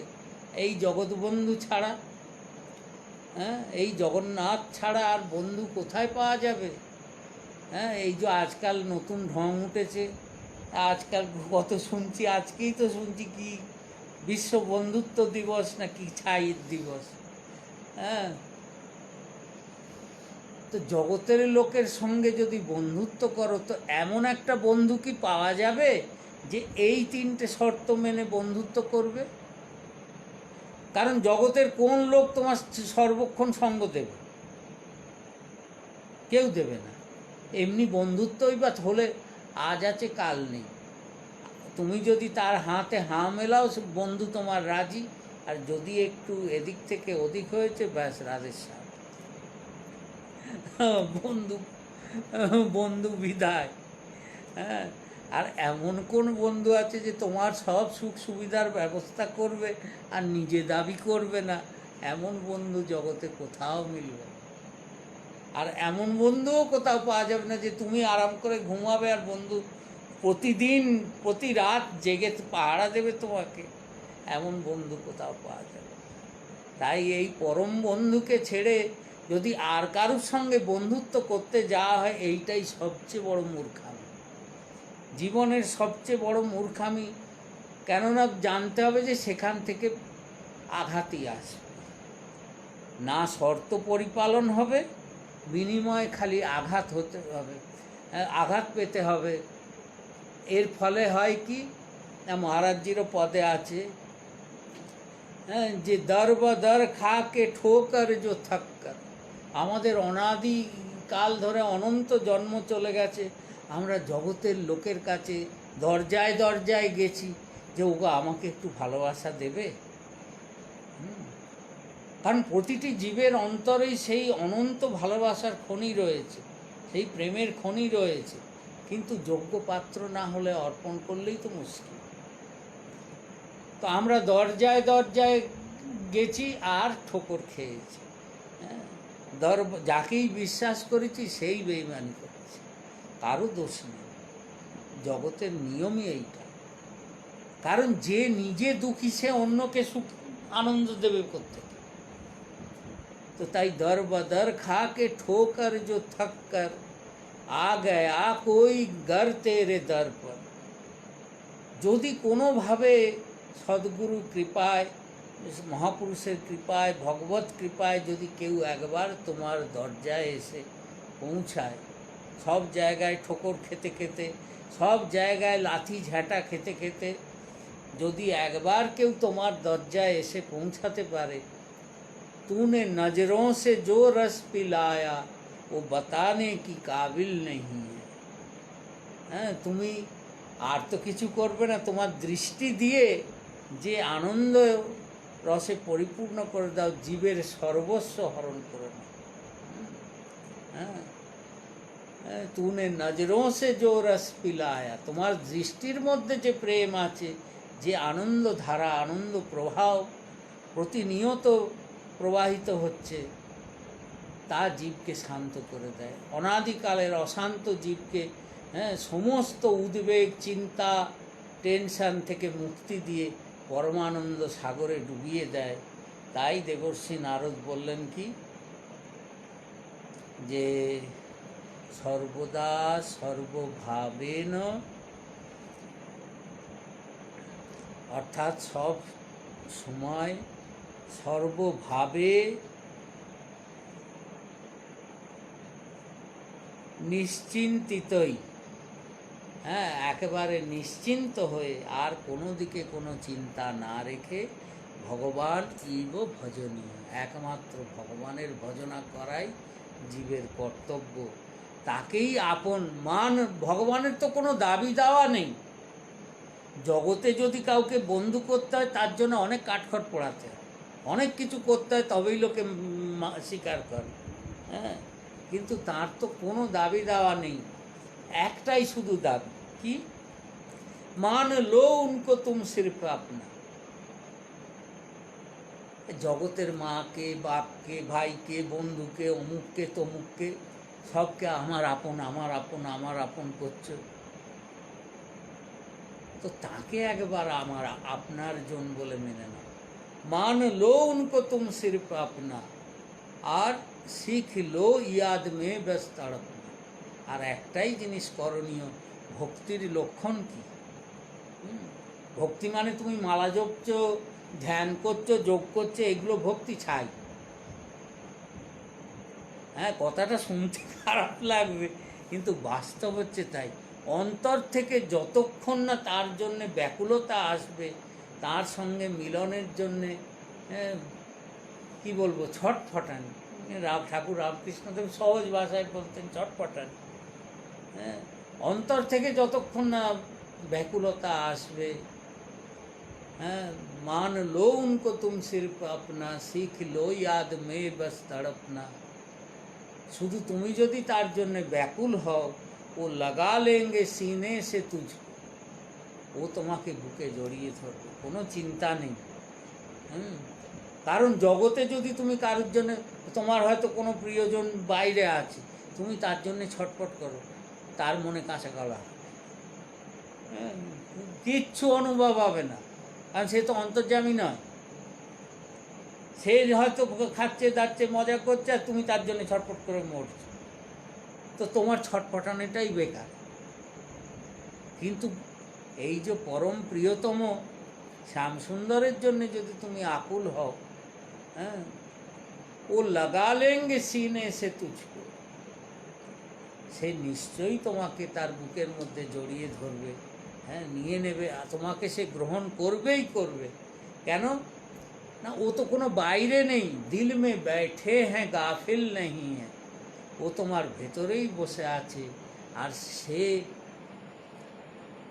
Speaker 1: এই জগৎ বন্ধু ছাড়া? হ্যাঁ, এই জগন্নাথ ছাড়া আর বন্ধু কোথায় পাওয়া যাবে? হ্যাঁ, এই যে আজকাল নতুন ঢং উঠেছে, আজকাল কত শুনছি, আজকেই তো শুনছি কি বিশ্ব বন্ধুত্ব দিবস না কি ছাইর দিবস। হ্যাঁ, তো জগতের লোকের সঙ্গে যদি বন্ধুত্ব করো তো এমন একটা বন্ধু কি পাওয়া যাবে যে এই তিনটে শর্ত মেনে বন্ধুত্ব করবে? কারণ জগতের কোন লোক তোমার সর্বক্ষণ সঙ্গ দেবে? কেউ দেবে না। এমনি বন্ধুত্বই বা হলে আজ আছে কাল নেই। তুমি যদি তার হাতে হাঁ মেলাও, বন্ধু তোমার রাজি, আর যদি একটু এদিক থেকে ওদিক হয়েছে, ব্যাস রাধেশ্যাম, বন্ধু বন্ধু বিদায়। হ্যাঁ, আর এমন কোন বন্ধু আছে যে তোমার সব সুখ সুবিধার ব্যবস্থা করবে আর নিজে দাবি করবে না? এমন বন্ধু জগতে কোথাও মিলবে না। আর এমন বন্ধুও কোথাও পাওয়া যাবে না যে তুমি আরাম করে ঘুমাবে আর বন্ধু প্রতিদিন প্রতি রাত জেগে পাহারা দেবে তোমাকে। এমন বন্ধু কোথাও পাওয়া যাবে। তাই এই পরম বন্ধুকে ছেড়ে যদি আর কারোর সঙ্গে বন্ধুত্ব করতে যাওয়া হয়, এইটাই সবচেয়ে বড় মূর্খামি, জীবনের সবচেয়ে বড় মূর্খামি। কেননা জানতে হবে যে সেখান থেকে আঘাতই আসবে না, শর্ত পরিপালন হবে, বিনিময়ে খালি আঘাত হতে হবে, আঘাত পেতে হবে। এর ফলে হয় কি, মহারাজজিরও পদে আছে, হ্যাঁ, যে দর বদর খা কে ঠোকর जो থক্কর। আমাদের অনাদি কাল ধরে অনন্ত জন্ম চলে গেছে, আমরা জগতের লোকের কাছে দরজায় দরজায় গেছি, যে ওগো আমাকে একটু ভালোবাসা দেবে। কারণ প্রতিটি জীবের অন্তরেই সেই অনন্ত ভালোবাসার খনি রয়েছে, সেই প্রেমের খনি রয়েছে, কিন্তু যোগ্য পাত্র না হলে অর্পণ করলেই তো মুশকিল। তো আমরা দরজায় দরজায় গেছি আর ঠোকর খেয়েছি। হ্যাঁ, যাকেই বিশ্বাস করেছি সেই বেঈমানি করেছি, কারো দোষ নেই, জগতের নিয়মই এইটা। কারণ যে নিজে দুঃখী সে অন্যকে সুখ আনন্দ দেবে করতে। तो ताई दर बदर खा के ठोकर जो थक कर आ गया कोई घर तेरे दर पर। যদি কোনোভাবে সদ্গুরু কৃপায়, মহাপুরুষের কৃপায়, ভগবত কৃপায় যদি কেউ একবার তোমার দরজায় এসে পৌঁছায়, সব জায়গায় ঠোকর খেতে খেতে, সব জায়গায় লাথি ঝাঁটা খেতে খেতে যদি একবার কেউ তোমার দরজায় এসে পৌঁছাতে পারে, तूने नजरों से जो रस पिलाया वो बताने की काबिल नहीं है। হ্যাঁ, তুমি আর তো কিছু করবে না, তোমার দৃষ্টি দিয়ে যে আনন্দ রসে পরিপূর্ণ করে দাও, জীবের সর্বস্ব হরণ করে নাও। হ্যাঁ, তুনে নজরোं से जो रस पिलाया, তোমার দৃষ্টির মধ্যে যে প্রেম আছে, যে আনন্দ ধারা, আনন্দ প্রবাহ প্রতিনিয়ত প্রবাহিত হচ্ছে, তা জীবকে শান্ত করে দেয়। অনাদিকালের অশান্ত জীবকে সমস্ত উদ্বেগ, চিন্তা, টেনশন থেকে মুক্তি দিয়ে পরমানন্দ সাগরে ডুবিয়ে দেয়। তাই দেবর্ষি নারদ বললেন কি, যে সর্বদা সর্বভাবেন, অর্থাৎ সব সময় সর্বভাবে নিশ্চিন্তিতই, হ্যাঁ, একেবারে নিশ্চিন্ত হয়ে আর কোনো দিকে কোনো চিন্তা না রেখে ভগবান ইব ভজনীয়, একমাত্র ভগবানের ভজনা করাই জীবের কর্তব্য। তাকেই আপন মান। ভগবানের তো কোনো দাবি দাওয়া নেই। জগতে যদি কাউকে বন্ধু করতে হয় তার জন্য অনেক কাঠখড় পোড়াতে হয়, অনেক কিছু করতে হয়, তবেই লোকে স্বীকার করে। হ্যাঁ, কিন্তু তার তো কোনো দাবি দেওয়া নেই, একটাই শুধু দাবি, কি, মান লো উনকো তুম সির্ফ আপনা। জগতের মাকে, বাপকে, ভাইকে, বন্ধুকে, অমুককে, তমুককে, সবকে আমার আপন, আমার আপন, আমার আপন করছো, তো তাকে একবার আমার আপনার জন বলে মেনে নাও। মান লো উনকো তুম সির্ফ আপনা, আর শিখ লো ইয়াদ মে ব্যস তড়পনা। আর একটাই জিনিস করণীয়, ভক্তির লক্ষণ কি? ভক্তি মানে তুমি মালা জপছো, ধ্যান করছো, যোগ করছো, এগুলো ভক্তি ছাই। হ্যাঁ, কথাটা শুনতে খারাপ লাগবে, কিন্তু বাস্তব হচ্ছে তাই। অন্তর থেকে যতক্ষণ না তার জন্যে ব্যাকুলতা আসবে, তার সঙ্গে মিলনের জন্যে কি বলবো, ছটফটানি। ঠাকুর রামকৃষ্ণদেব সহজ ভাষায় বলতেন ছটফটানি। হ্যাঁ, অন্তর থেকে যতক্ষণ না ব্যাকুলতা আসবে, হ্যাঁ, মান লো উনকো তুম সির্ফ আপনা, শিখ লো ইয়াদ মে বস তড়পনা। শুধু তুমি যদি তার জন্য ব্যাকুল হও, ও লাগা লেঙ্গে সিনে সে তুঝকো, ও তোমাকে বুকে জড়িয়ে ধরবে, কোনো চিন্তা নেই। কারণ জগতে যদি তুমি কারোর জন্য, তোমার হয়তো কোনো প্রিয়জন বাইরে আছে, তুমি তার জন্য ছটফট করো, তার মনে কাঁচা গলা, কিচ্ছু অনুভব হবে না, কারণ সে তো অন্তর্যামী নয়। সে হয়তো খাচ্ছে, দাচ্ছে, মজা করছে, আর তুমি তার জন্য ছটফট করে মরছো, তো তোমার ছটফটানোটাই বেকার। কিন্তু এই যে পরম প্রিয়তম শ্যামসুন্দরের জন্য যদি তুমি আকুল হও, হ্যাঁ, ও লাগা লেঙ্গে সিনে সে তুঝকো, সে নিশ্চয়ই তোমাকে তার বুকের মধ্যে জড়িয়ে ধরবে, হ্যাঁ, নিয়ে নেবে, তোমাকে সে গ্রহণ করবেই করবে। কেন না, ও তো কোনো বাইরে নেই, দিল মে बैठे हैं গাফিল नहीं है, ও তোমার ভেতরেই বসে আছে। আর সে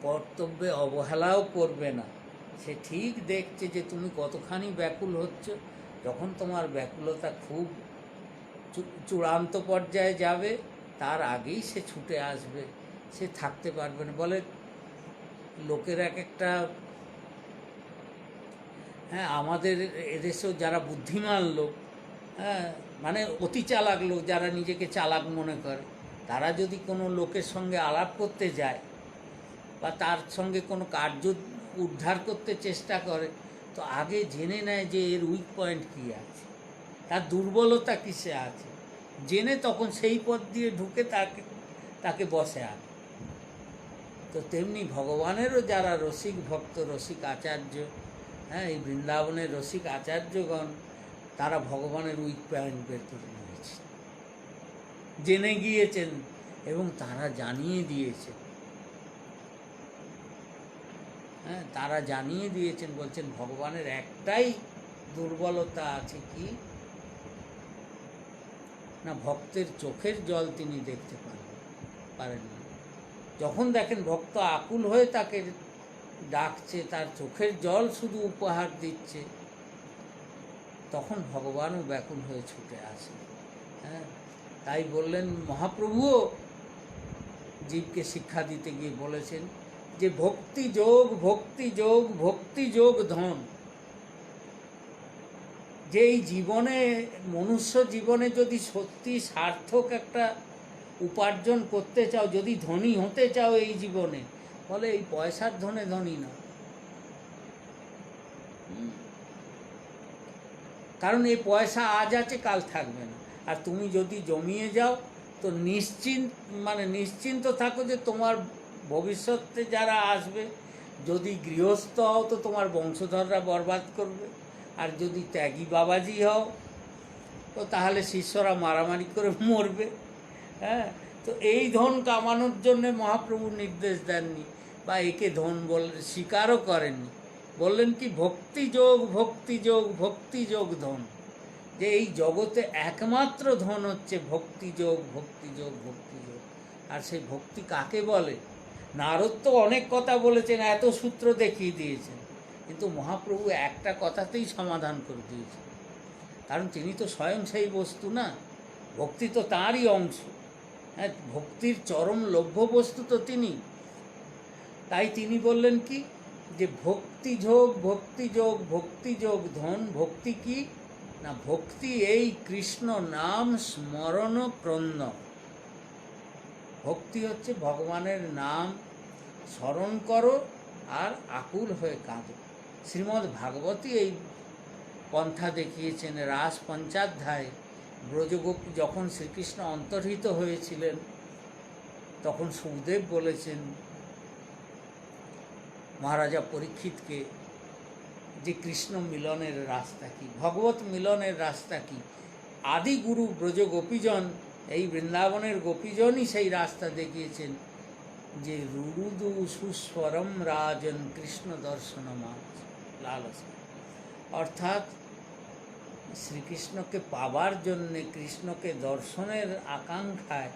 Speaker 1: কর্তব্যে অবহেলাও করবে না, সে ঠিক দেখছে যে তুমি কতখানি ব্যাকুল হচ্ছ। যখন তোমার ব্যাকুলতা খুব চূড়ান্ত পর্যায়ে যাবে, তার আগেই সে ছুটে আসবে, সে থাকতে পারবে না। বলে লোকের এক একটা, হ্যাঁ, আমাদের এদেশেও যারা বুদ্ধিমান লোক, হ্যাঁ, মানে অতি চালাক লোক, যারা নিজেকে চালাক মনে করে, তারা যদি কোনো লোকের সঙ্গে আলাপ করতে যায় বা তার সঙ্গে কোনো কার্য উদ্ধার করতে চেষ্টা করে, তো আগে জেনে নেয় যে এর উইক পয়েন্ট কী আছে, তার দুর্বলতা কিসে আছে, জেনে তখন সেই পথ দিয়ে ঢুকে তাকে বসে আনে। তো তেমনি ভগবানেরও যারা রসিক ভক্ত, রসিক আচার্য, হ্যাঁ, এই বৃন্দাবনের রসিক আচার্যগণ, তারা ভগবানের উইক পয়েন্ট বের করে নিয়েছে, জেনে গিয়েছেন এবং তারা জানিয়ে দিয়েছেন। হ্যাঁ, তারা জানিয়ে দিয়েছেন, বলছেন ভগবানের একটাই দুর্বলতা আছে, কি না, ভক্তের চোখের জল তিনি দেখতে পারেন না। যখন দেখেন ভক্ত আকুল হয়ে তাকে ডাকছে, তার চোখের জল শুধু উপহার দিচ্ছে, তখন ভগবানও ব্যাকুল হয়ে ছুটে আসে। হ্যাঁ, তাই বললেন মহাপ্রভুও জীবকে শিক্ষা দিতে গিয়ে বলেছেন যে ভক্তি যোগ, ভক্তি যোগ, ভক্তি যোগ ধন। যে এই জীবনে, মনুষ্য জীবনে যদি সত্যি সার্থক একটা উপার্জন করতে চাও, যদি ধনী হতে চাও এই জীবনে, বলে এই পয়সার ধনে ধনী না। কারণ এই পয়সা আজ আছে, কাল থাকবে না। আর তুমি যদি জমিয়ে যাও তো নিশ্চিন্ত থাকো যে তোমার ভবিষ্যতে যারা আসবে, যদি গৃহস্থ হও তো তোমার বংশধররা বরবাদ করবে, আর যদি ত্যাগী বাবাজি হও তো তাহলে শিষ্যরা মারামারি করে মরবে। হ্যাঁ, তো এই ধন কামানোর জন্যে মহাপ্রভু নির্দেশ দেননি, বা একে ধন স্বীকারও করেননি। বললেন কি ভক্তি যোগ, ভক্তি যোগ, ভক্তি যোগ ধন। যে এই জগতে একমাত্র ধন হচ্ছে ভক্তি যোগ, ভক্তি যোগ, ভক্তি যোগ। আর সেই ভক্তি কাকে বলে? নারদ তো অনেক কথা বলেছেন, এত সূত্র দেখিয়ে দিয়েছেন, কিন্তু মহাপ্রভু একটা কথাতেই সমাধান করে দিয়েছেন। কারণ তিনি তো স্বয়ং সেই বস্তু না, ভক্তি তো তাঁরই অংশ। হ্যাঁ, ভক্তির চরম লভ্য বস্তু তো তিনি। তাই তিনি বললেন কি, যে ভক্তি যোগ, ভক্তি যোগ, ভক্তি যোগ ধন। ভক্তি কি না, ভক্তি এই কৃষ্ণ নাম স্মরণ প্রন্ন। ভক্তি হচ্ছে ভগবানের নাম স্মরণ করো আর আকুল হয়ে কাঁদো। শ্রীমদ্ ভাগবতী এই পন্থা দেখিয়েছেন। রাস পঞ্চাধ্যায় ব্রজগোপী যখন শ্রীকৃষ্ণ অন্তর্হিত হয়েছিলেন, তখন সুখদেব বলেছেন মহারাজা পরীক্ষিতকে যে কৃষ্ণ মিলনের রাস্তা কি, ভগবত মিলনের রাস্তা কি। আদি গুরু ব্রজ গোপীজন, এই বৃন্দাবনের গোপীজনই সেই রাস্তা দেখিয়েছেন, যে রুরুদু সুস্বরম রাজন কৃষ্ণ দর্শন লালসা। অর্থাৎ শ্রীকৃষ্ণকে পাবার জন্যে, কৃষ্ণকে দর্শনের আকাঙ্ক্ষায়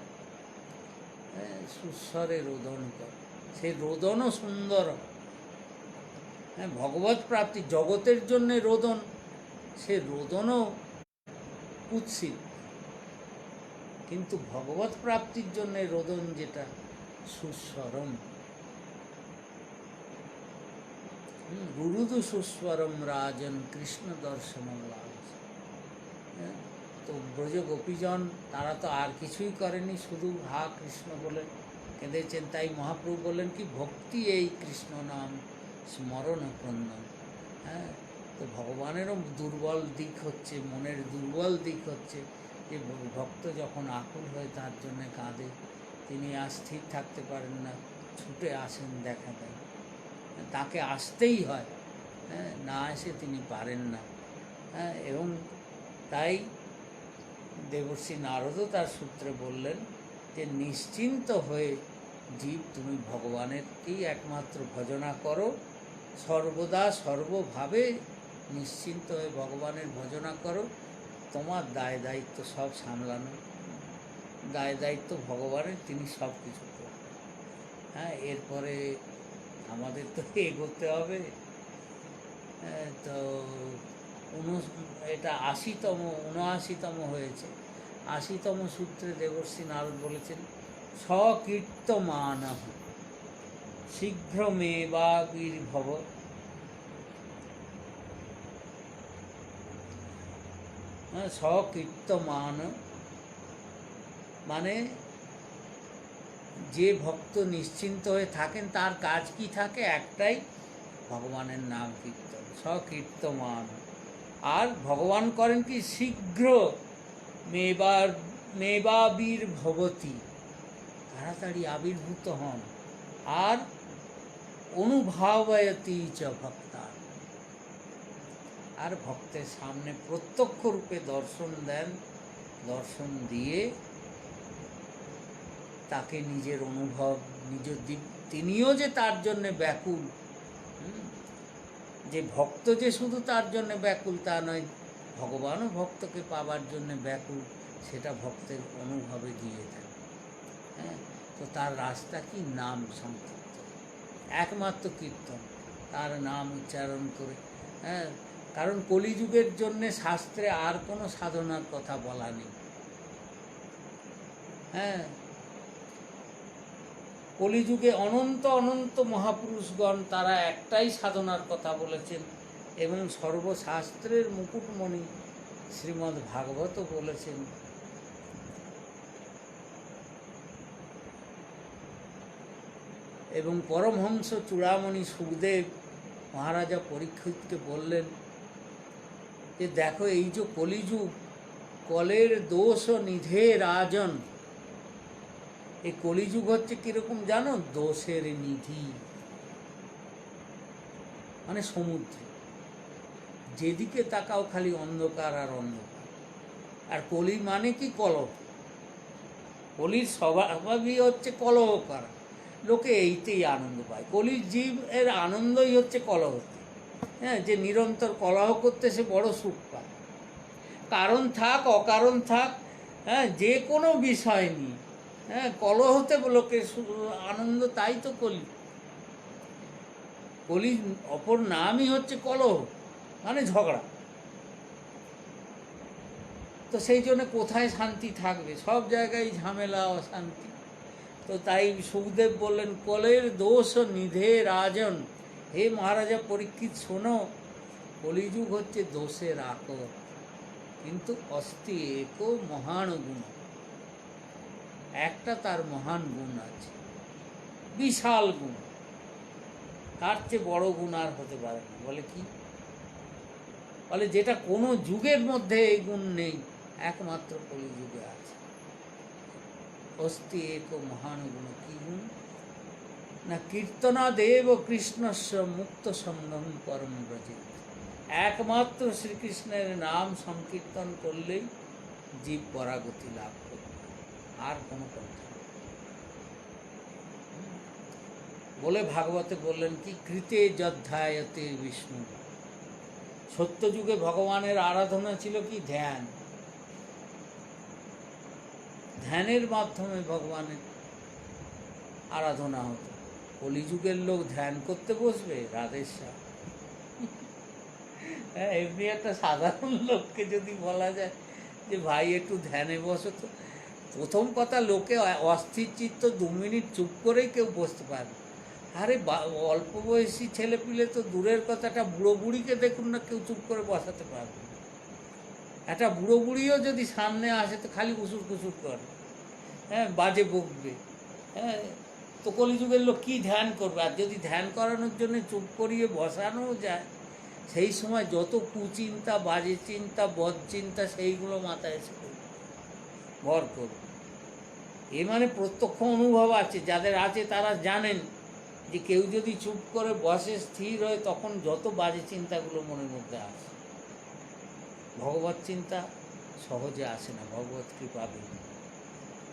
Speaker 1: সুস্বরে রোদন করে। সেই রোদনও সুন্দর। হ্যাঁ, ভগবত প্রাপ্তি জগতের জন্যে রোদন, সে রোদনও কুৎসিত, কিন্তু ভগবত প্রাপ্তির জন্যে রোদন যেটা সুস্বরম, রুরুদু সুস্বরম রাজন কৃষ্ণ দর্শনম লালসা। তো ব্রজ গোপীজন তারা তো আর কিছুই করেনি, শুধু হা কৃষ্ণ বলে কেঁদেছেন। তাই মহাপ্রভু বললেন কি ভক্তি এই কৃষ্ণ নাম স্মরণ প্রন্দন। হ্যাঁ, তো ভগবানেরও দুর্বল দিক হচ্ছে, মনের দুর্বল দিক হচ্ছে যে ভক্ত যখন আকুল হয়ে তার জন্যে কাঁদে, তিনি আর স্থির থাকতে পারেন না, ছুটে আসেন দেখা দেয়, তাকে আসতেই হয়। হ্যাঁ, না এসে তিনি পারেন না। হ্যাঁ, এবং তাই দেবর্ষি নারদও তার সূত্রে বললেন যে নিশ্চিন্ত হয়ে জীব তুমি ভগবানেরকেই একমাত্র ভজনা করো, সর্বদা সর্বভাবে নিশ্চিন্ত হয়ে ভগবানের ভজনা করো। তোমার দায় দায়িত্ব সব সামলানো, দায় দায়িত্ব ভগবানের, তিনি সব কিছু করবেন। হ্যাঁ, এরপরে আমাদের তো এগোতে হবে। তো এটা ৮০তম ৭৯তম হয়েছে। ৮০তম সূত্রে দেবর্ষী নারদ বলেছেন, সকীর্তমানঃ শীঘ্রমেবাবির্ভব। সকীর্তমান মানে যে ভক্ত নিশ্চিন্ত হয়ে থাকেন তার কাজ কি থাকে? একটাই, ভগবানের নাম কীর্তন। সকীর্তমান। আর ভগবান করেন কি? শীঘ্র মেবাবির্ভবতি, তাড়াতাড়ি আবির্ভূত হন। আর অনুভাবয়তি চ ভক্তা, আর ভক্তের সামনে প্রত্যক্ষ রূপে দর্শন দেন। দর্শন দিয়ে তাকে নিজের অনুভব, তিনিও যে তার জন্যে ব্যাকুল, যে ভক্ত যে শুধু তার জন্যে ব্যাকুল তা নয়, ভগবানও ভক্তকে পাবার জন্যে ব্যাকুল, সেটা ভক্তের অনুভবে দিয়ে দেন। হ্যাঁ, তো তার রাস্তা কি? নাম সংকীর্তন, একমাত্র কীর্তন, তার নাম উচ্চারণ করে। হ্যাঁ, কারণ কলিযুগের জন্যে শাস্ত্রে আর কোনো সাধনার কথা বলা নেই। হ্যাঁ, কলিযুগে অনন্ত অনন্ত মহাপুরুষগণ তারা একটাই সাধনার কথা বলেছেন, এবং সর্বশাস্ত্রের মুকুটমণি শ্রীমদ্ ভাগবত বলেছেন। এবং পরমহংস চূড়ামণি সুখদেব মহারাজা পরীক্ষিতকে বললেন যে দেখো, এই যে কলিযুগ, কলের দোষ নিধে রাজন, এই কলিযুগ হচ্ছে কিরকম জানো? দোষের নিধি, মানে সমুদ্র, যেদিকে তাকাও খালি অন্ধকার আর অন্ধকার। আর কলি মানে কি? কলহ। কলির স্বভাবই হচ্ছে কলহ করা, লোকে এইতেই আনন্দ পায়। কলির জীব এর আনন্দই হচ্ছে কলহতে। হ্যাঁ, যে নিরন্তর কলহ করতে সে বড় সুখ পায়। কারণ থাক অকারণ থাক, হ্যাঁ, যে কোনো বিষয় নিয়ে, হ্যাঁ, কলহতে লোকের আনন্দ, তাই তো কলি। কলির অপর নামই হচ্ছে কলহ, মানে ঝগড়া। তো সেই জন্য কোথায় শান্তি থাকবে? সব জায়গায় ঝামেলা, অশান্তি। তো তাই সুখদেব বললেন, কলের দোষ নিধে রাজন, হে মহারাজা পরীক্ষিত শোনো, কলিযুগ হচ্ছে দোষের আকর, কিন্তু অস্তি এক মহান গুণ, একটা তার মহান গুণ আছে, বিশাল গুণ, তার চেয়ে বড় গুণ আর হতে পারে না। বলে কি? বলে যেটা কোনো যুগের মধ্যে এই গুণ নেই, একমাত্র কলিযুগে আছে। অস্তি এক মহান গুণ। কি গুণ? না কীর্তনাদেব কৃষ্ণস্য মুক্ত সঙ্গম পরম ব্রজে, একমাত্র শ্রীকৃষ্ণের নাম সংকীর্তন করলেই জীব পরাগতি লাভ করবে, আর কোনো কথা নেই। বলে ভাগবতে বললেন কি? কৃতে যধ্যায়তে বিষ্ণু। সত্যযুগে ভগবানের আরাধনা ছিল কি? ধ্যান। ধ্যানের মাধ্যমে ভগবানের আরাধনা হতো। কলিযুগের লোক ধ্যান করতে বসবে? রাধেশ্যাম। হ্যাঁ, এমনি একটা সাধারণ লোককে যদি বলা যায় যে ভাই একটু ধ্যানে বসো, তো প্রথম কথা, লোকে অস্থির চিত্ত 2 মিনিট চুপ করেই কেউ বসতে পারবে। আরে অল্প বয়সী ছেলেপিলে তো দূরের কথা, একটা বুড়ো বুড়িকে দেখুন না, কেউ চুপ করে বসাতে পারবে। একটা বুড়ো বুড়িও যদি সামনে আসে তো খালি কুসুর কুসুর করে, হ্যাঁ, বাজে বকবে। হ্যাঁ, তো কলিযুগের লোক কী ধ্যান করবে? আর যদি ধ্যান করানোর জন্য চুপ করিয়ে বসানো যায়, সেই সময় যত কুচিন্তা, বাজে চিন্তা, বদ চিন্তা, সেইগুলো মাথায় এসে ভর করবে। এ মানে প্রত্যক্ষ অনুভব আছে, যাদের আছে তারা জানেন যে কেউ যদি চুপ করে বসে, স্থির হয়, তখন যত বাজে চিন্তাগুলো মনের মধ্যে আসে। ভগবত চিন্তা সহজে আসে না, ভগবত কৃপা বিনা।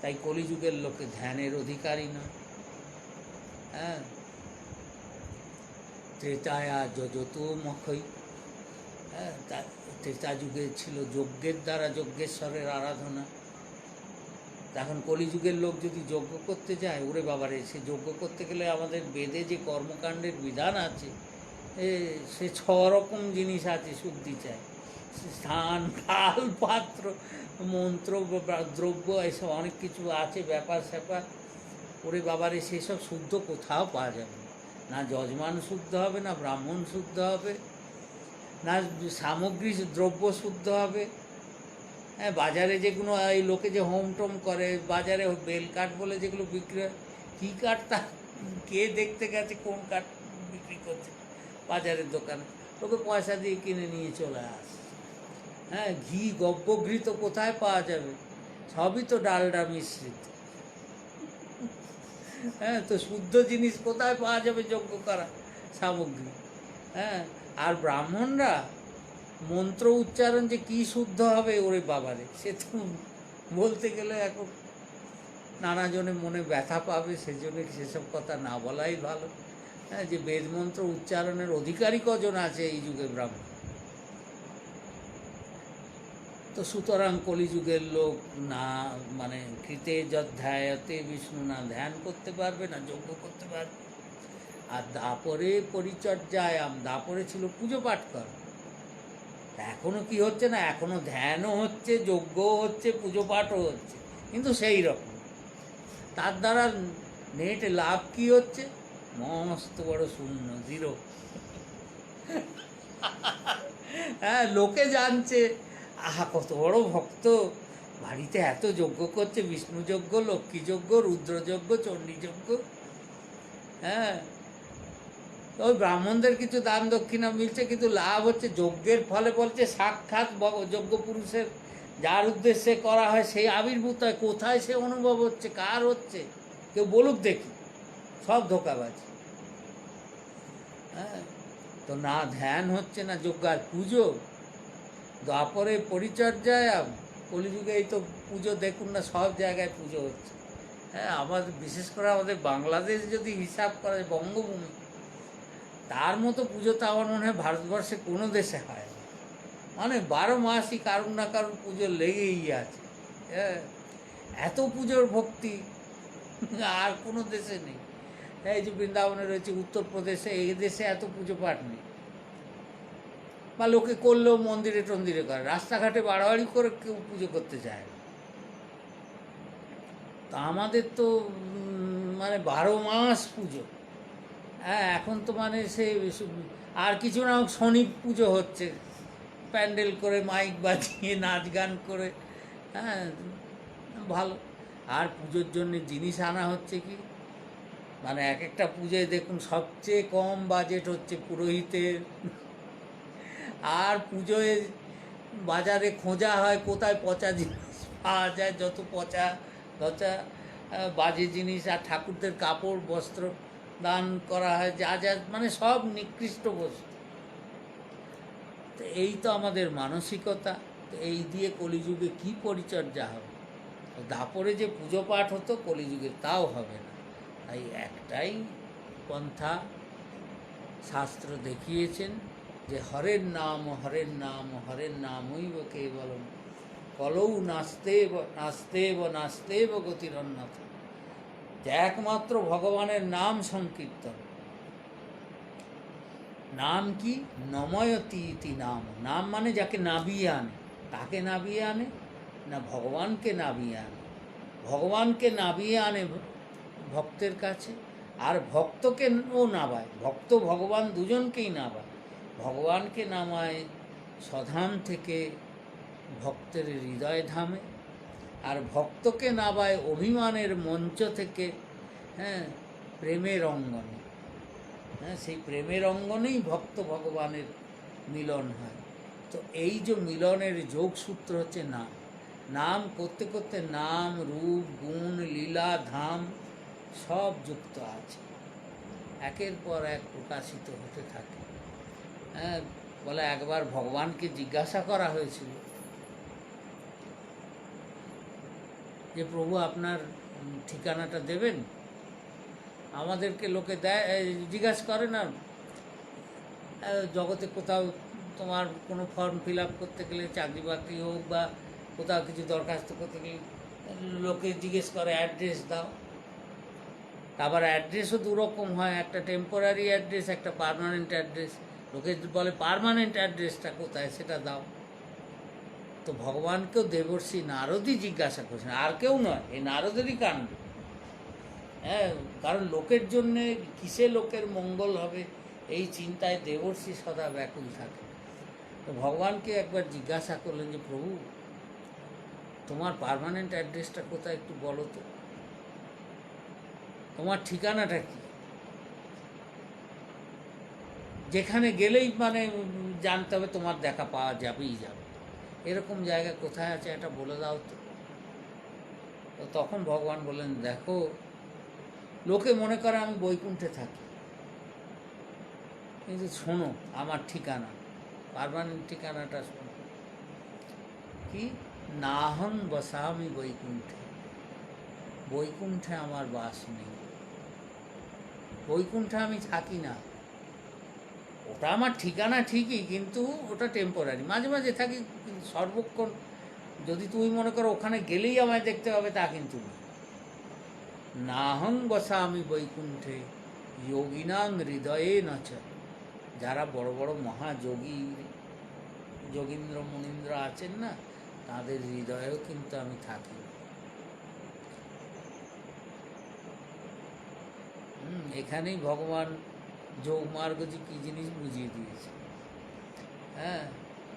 Speaker 1: তাই কলিযুগের লোকে ধ্যানের অধিকারী নয়। হ্যাঁ, ত্রেতায়া যত মখই, হ্যাঁ, ত্রেতা যুগে ছিল যজ্ঞের দ্বারা যজ্ঞেশ্বরের আরাধনা। এখন কলিযুগের লোক যদি যজ্ঞ করতে যায়, ওরে বাবারে, সে যজ্ঞ করতে গেলে আমাদের বেদে যে কর্মকাণ্ডের বিধান আছে, সে 6 রকম জিনিস আছে শুদ্ধি চায়, স্থান, কাল, পাত্র, মন্ত্র, দ্রব্য, এসব অনেক কিছু আছে ব্যাপার স্যাপার। ওরে বাবারে, সেসব শুদ্ধ কোথাও পাওয়া যাবে না। না যজমান শুদ্ধ হবে, না ব্রাহ্মণ শুদ্ধ হবে, না সামগ্রী দ্রব্য শুদ্ধ হবে। হ্যাঁ, বাজারে যেগুলো এই লোকে যে হোম টোম করে, বাজারে বেল কাঠ বলে যেগুলো বিক্রি হয়, কী কাঠ তা কে দেখতে গেছে কোন কাঠ বিক্রি করছে বাজারের দোকানে, লোকে পয়সা দিয়ে কিনে নিয়ে চলে আসে। হ্যাঁ, ঘি গব্যঘৃ তো কোথায় পাওয়া যাবে, সবই তো ডালডা মিশ্রিত। হ্যাঁ, তো শুদ্ধ জিনিস কোথায় পাওয়া যাবে যজ্ঞ করা সামগ্রী? হ্যাঁ, আর ব্রাহ্মণরা মন্ত্র উচ্চারণ যে কী শুদ্ধ হবে, ওরে বাবারে, সে তো বলতে গেলে এখন নানাজনে মনে ব্যথা পাবে, সেজন্য সেসব কথা না বলাই ভালো। হ্যাঁ, যে বেদমন্ত্র উচ্চারণের অধিকারী কজন আছে এই যুগে ব্রাহ্মণ? তো সুতরাং কলিযুগের লোক না, মানে কৃতে যধ্যায়তে বিষ্ণু, না ধ্যান করতে পারবে, না যজ্ঞ করতে পারবে। আর দাপরে পরিচর্যায়াম, দাপরে ছিল পুজো পাঠ করা। এখনও কি হচ্ছে না, এখনও ধ্যানও হচ্ছে, যজ্ঞও হচ্ছে, পুজো পাঠও হচ্ছে, কিন্তু সেই রকম। তার দ্বারা নেট লাভ কি হচ্ছে? মস্ত বড় শূন্য, জিরো। হ্যাঁ, লোকে জানছে, আহা কত বড় ভক্ত, বাড়িতে এত যজ্ঞ করছে, বিষ্ণু যজ্ঞ, লক্ষ্মী যজ্ঞ, রুদ্রযজ্ঞ, চণ্ডী যজ্ঞ। হ্যাঁ, ওই ব্রাহ্মণদের কিছু দান দক্ষিণা মিলছে, কিন্তু লাভ হচ্ছে যজ্ঞের ফলে বলছে সাক্ষাৎ যজ্ঞ পুরুষের যার উদ্দেশ্যে করা হয় সেই আবির্ভূত হয়। কোথায় সে অনুভব হচ্ছে, কার হচ্ছে, কেউ বলুক দেখি, সব ধোঁকাবাজি। হ্যাঁ, তো না ধ্যান হচ্ছে, না যজ্ঞ আর পুজো। দ্বাপরে পরিচর্যায়, কলিযুগে এই তো পুজো দেখুন না, সব জায়গায় পুজো হচ্ছে। হ্যাঁ, আমাদের বিশেষ করে আমাদের বাংলাদেশ যদি হিসাব করা যায়, বঙ্গভূমি, তার মতো পুজো তো আমার মনে হয় ভারতবর্ষে কোনো দেশে হয় না। মানে 12 মাসই কারুর না কারুর পুজো লেগেই আছে। হ্যাঁ, এত পুজোর ভক্তি আর কোনো দেশে নেই। এই যে বৃন্দাবনে রয়েছে, উত্তরপ্রদেশে, এই দেশে এত পুজো পাঠ নেই। বা লোকে করলেও মন্দিরে টন্দিরে করে, রাস্তাঘাটে বাড়াবাড়ি করে কেউ পুজো করতে চায় না। তা আমাদের তো মানে 12 মাস পুজো। হ্যাঁ, এখন তো মানে সে আর কিছু না হোক শনি পুজো হচ্ছে, প্যান্ডেল করে মাইক বাজিয়ে নাচ গান করে। হ্যাঁ, ভালো। আর পুজোর জন্য জিনিস আনা হচ্ছে কি, মানে এক একটা পুজোয় দেখুন সবচেয়ে কম বাজেট হচ্ছে পুরোহিতের। আর পুজোয় বাজারে খোঁজা হয় কোথায় পচা জিনিস পাওয়া যায়, যত পচা পচা বাজে জিনিস। আর ঠাকুরদের কাপড় বস্ত্র দান করা হয়, যা যা মানে সব নিকৃষ্ট বস্তু। তো এই তো আমাদের মানসিকতা। তো এই দিয়ে কলিযুগে কি পরিচর্যা হবে? দাপরে যে পুজো পাঠ হতো কলিযুগে তাও হবে না। তাই একটাই পন্থা শাস্ত্র দেখিয়েছেন, যে হরের নাম, হরের নাম, হরের নামইব কেবলম, কলৌ নাস্তেব নাস্তেব নাস্তেব গতিরন্যথ। যে একমাত্র ভগবানের নাম সংকীর্তন। নাম কি? নময়তি ইতি নাম। নাম মানে যাকে নাবিয়ে আনে। তাকে নাবিয়ে আনে না, ভগবানকে নাবিয়ে আনে। ভগবানকে নাবিয়ে আনে ভক্তের কাছে, আর ভক্তকে ও নামায়। ভক্ত ভগবান দুজনকেই নামায়। ভগবানকে নামায় স্বধাম থেকে ভক্তের হৃদয় ধামে, আর ভক্তকে নামায় অভিমানের মঞ্চ থেকে, হ্যাঁ, প্রেমের অঙ্গনে। হ্যাঁ, সেই প্রেমের অঙ্গনেই ভক্ত ভগবানের মিলন হয়। তো এই যে মিলনের যোগসূত্র হচ্ছে নাম। নাম করতে করতে নাম, রূপ, গুণ, লীলা, ধাম সব যুক্ত আছে, একের পর এক প্রকাশিত হতে থাকে। হ্যাঁ, বলে একবার ভগবানকে জিজ্ঞাসা করা হয়েছিল যে প্রভু আপনার ঠিকানাটা দেবেন। আমাদেরকে লোকে দেয়, জিজ্ঞাসা করে না, জগতে কোথাও তোমার কোনো ফর্ম ফিল আপ করতে গেলে, চাকরি বাকরি হোক বা কোথাও কিছু দরখাস্ত করতে গেলে লোকে জিজ্ঞেস করে অ্যাড্রেস দাও। আবার অ্যাড্রেসও দুরকম হয়, একটা টেম্পোরারি অ্যাড্রেস, একটা পার্মানেন্ট অ্যাড্রেস। লোকে বলে পার্মানেন্ট অ্যাড্রেসটা কোথায়, সেটা দাও। তো ভগবানকেও দেবর্ষি নারদই জিজ্ঞাসা করছেন, আর কেউ নয়, এই নারদেরই কাণ্ড। হ্যাঁ, কারণ লোকের জন্যে কিসে লোকের মঙ্গল হবে এই চিন্তায় দেবর্ষি সদা ব্যাকুল থাকে। তো ভগবানকে একবার জিজ্ঞাসা করলেন যে প্রভু, তোমার পার্মানেন্ট অ্যাড্রেসটা কোথায় একটু বলো তো, তোমার ঠিকানাটা কি, যেখানে গেলেই মানে জানতে হবে তোমার দেখা পাওয়া যাবেই যাবে, এরকম জায়গা কোথায় আছে এটা বলে দাও তো। তো তখন ভগবান বললেন, দেখো, লোকে মনে করে আমি বৈকুণ্ঠে থাকি, কিন্তু শোনো আমার ঠিকানা, পার্মানেন্ট ঠিকানাটা শোনো। কি? নাহং বসামি বৈকুণ্ঠে, বৈকুণ্ঠে আমার বাস নেই, বৈকুণ্ঠে আমি থাকি না। ওটা আমার ঠিকানা ঠিকই, কিন্তু ওটা টেম্পোরারি, মাঝে মাঝে থাকি, কিন্তু সর্বক্ষণ যদি তুমি মনে করো ওখানে গেলেই আমায় দেখতে হবে তা কিন্তু না। নাহং বসামি বৈকুণ্ঠে যোগিনাং হৃদয়ে নচ, যারা বড় বড় মহাযোগী যোগীন্দ্র মুনীন্দ্র আছেন না, তাদের হৃদয়েও কিন্তু আমি থাকি। এখানেই ভগবান যোগমার্গ যে কী জিনিস বুঝিয়ে দিয়েছে। হ্যাঁ,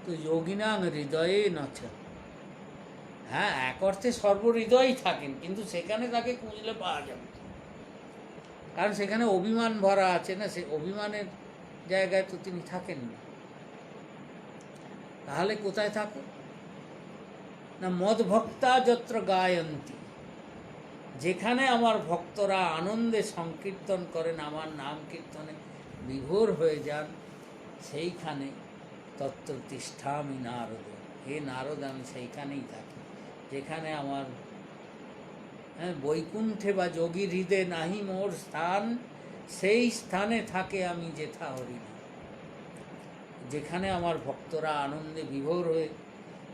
Speaker 1: তো যোগিনাং হৃদয়ে নচ, হ্যাঁ এক অর্থে সর্বহৃদয়ই থাকেন, কিন্তু সেখানে তাকে খুঁজলে পাওয়া যাবে, কারণ সেখানে অভিমান ভরা আছে না, সে অভিমানের জায়গায় তো তিনি থাকেন না। তাহলে কোথায় থাকো না? মদ ভক্তা যত্র গায়ন্তী, যেখানে আমার ভক্তরা আনন্দে সংকীর্তন করেন, আমার নাম কীর্তনে বিভোর হয়ে যান, সেইখানে তত্ত্ব তিষ্ঠামি নারদ, হে নারদ আমি সেইখানেই থাকি। যেখানে আমার বৈকুণ্ঠে বা যোগীর হৃদয়ে নাহি মোর স্থান, সেই স্থানে থাকে আমি যেথা হরিনাম। যেখানে আমার ভক্তরা আনন্দে বিভোর হয়ে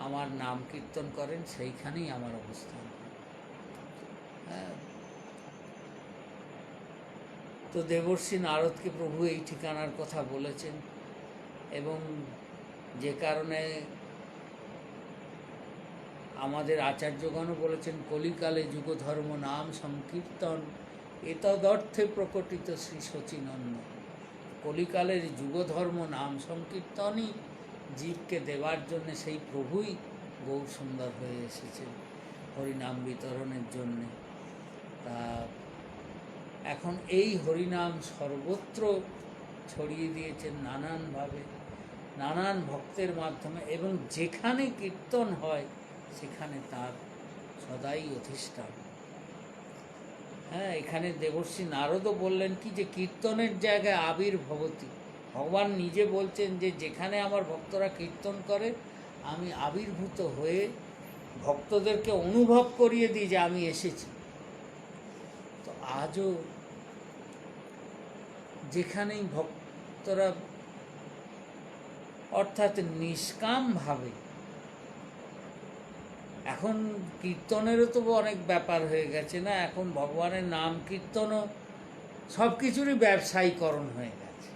Speaker 1: আমার নাম কীর্তন করেন, সেইখানেই আমার অবস্থান। হ্যাঁ, তো দেবর্ষি নারদকে প্রভু এই ঠিকানার কথা বলেছেন, এবং যে কারণে আমাদের আচার্যগণও বলেছেন, কলিকালে যুগধর্ম নাম সংকীর্তন এতদর্থে প্রকটিত শ্রী শচীনন্দ। কলিকালের যুগধর্ম নাম সংকীর্তনই জীবকে দেওয়ার জন্যে সেই প্রভুই গৌর সুন্দর হয়ে এসেছেন হরিনাম বিতরণের জন্যে। তা এখন এই হরিনাম সর্বত্র ছড়িয়ে দিয়েছেন নানানভাবে, নানান ভক্তের মাধ্যমে, এবং যেখানে কীর্তন হয় সেখানে তার সদাই অধিষ্ঠান। হ্যাঁ, এখানে দেবর্ষি নারদও বললেন কি, যে কীর্তনের জায়গায় আবির্ভবতি, ভগবান নিজে বলছেন যে যেখানে আমার ভক্তরা কীর্তন করে আমি আবির্ভূত হয়ে ভক্তদেরকে অনুভব করিয়ে দিই যে আমি এসেছি। তো আজও যেখানেই ভক্তরা অর্থাৎ নিষ্কামভাবে, এখন কীর্তনেরও তো অনেক ব্যাপার হয়ে গেছে না, এখন ভগবানের নাম কীর্তনও সব কিছুরই ব্যবসায়ীকরণ হয়ে গেছে।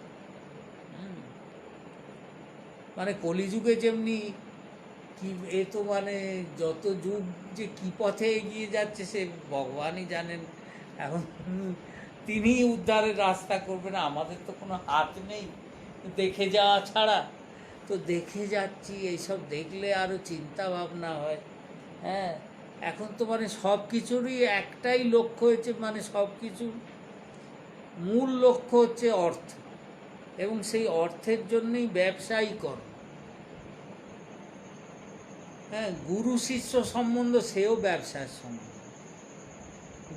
Speaker 1: মানে কলিযুগে যেমনি কি, এ তো মানে যত যুগ যে কী পথে এগিয়ে যাচ্ছে সে ভগবানই জানেন। এখন তিনি উদ্ধারের রাস্তা করবেন, আমাদের তো কোনো হাত নেই দেখে যাওয়া ছাড়া। তো দেখে যাচ্ছি, এইসব দেখলে আরও চিন্তা ভাবনা হয়। হ্যাঁ, এখন তো মানে সব কিছুরই একটাই লক্ষ্য হয়েছে, মানে সব কিছুর মূল লক্ষ্য হচ্ছে অর্থ, এবং সেই অর্থের জন্যই ব্যবসায়ীকরণ। হ্যাঁ, গুরু শিষ্য সম্বন্ধ সেও ব্যবসার সম্বন্ধ।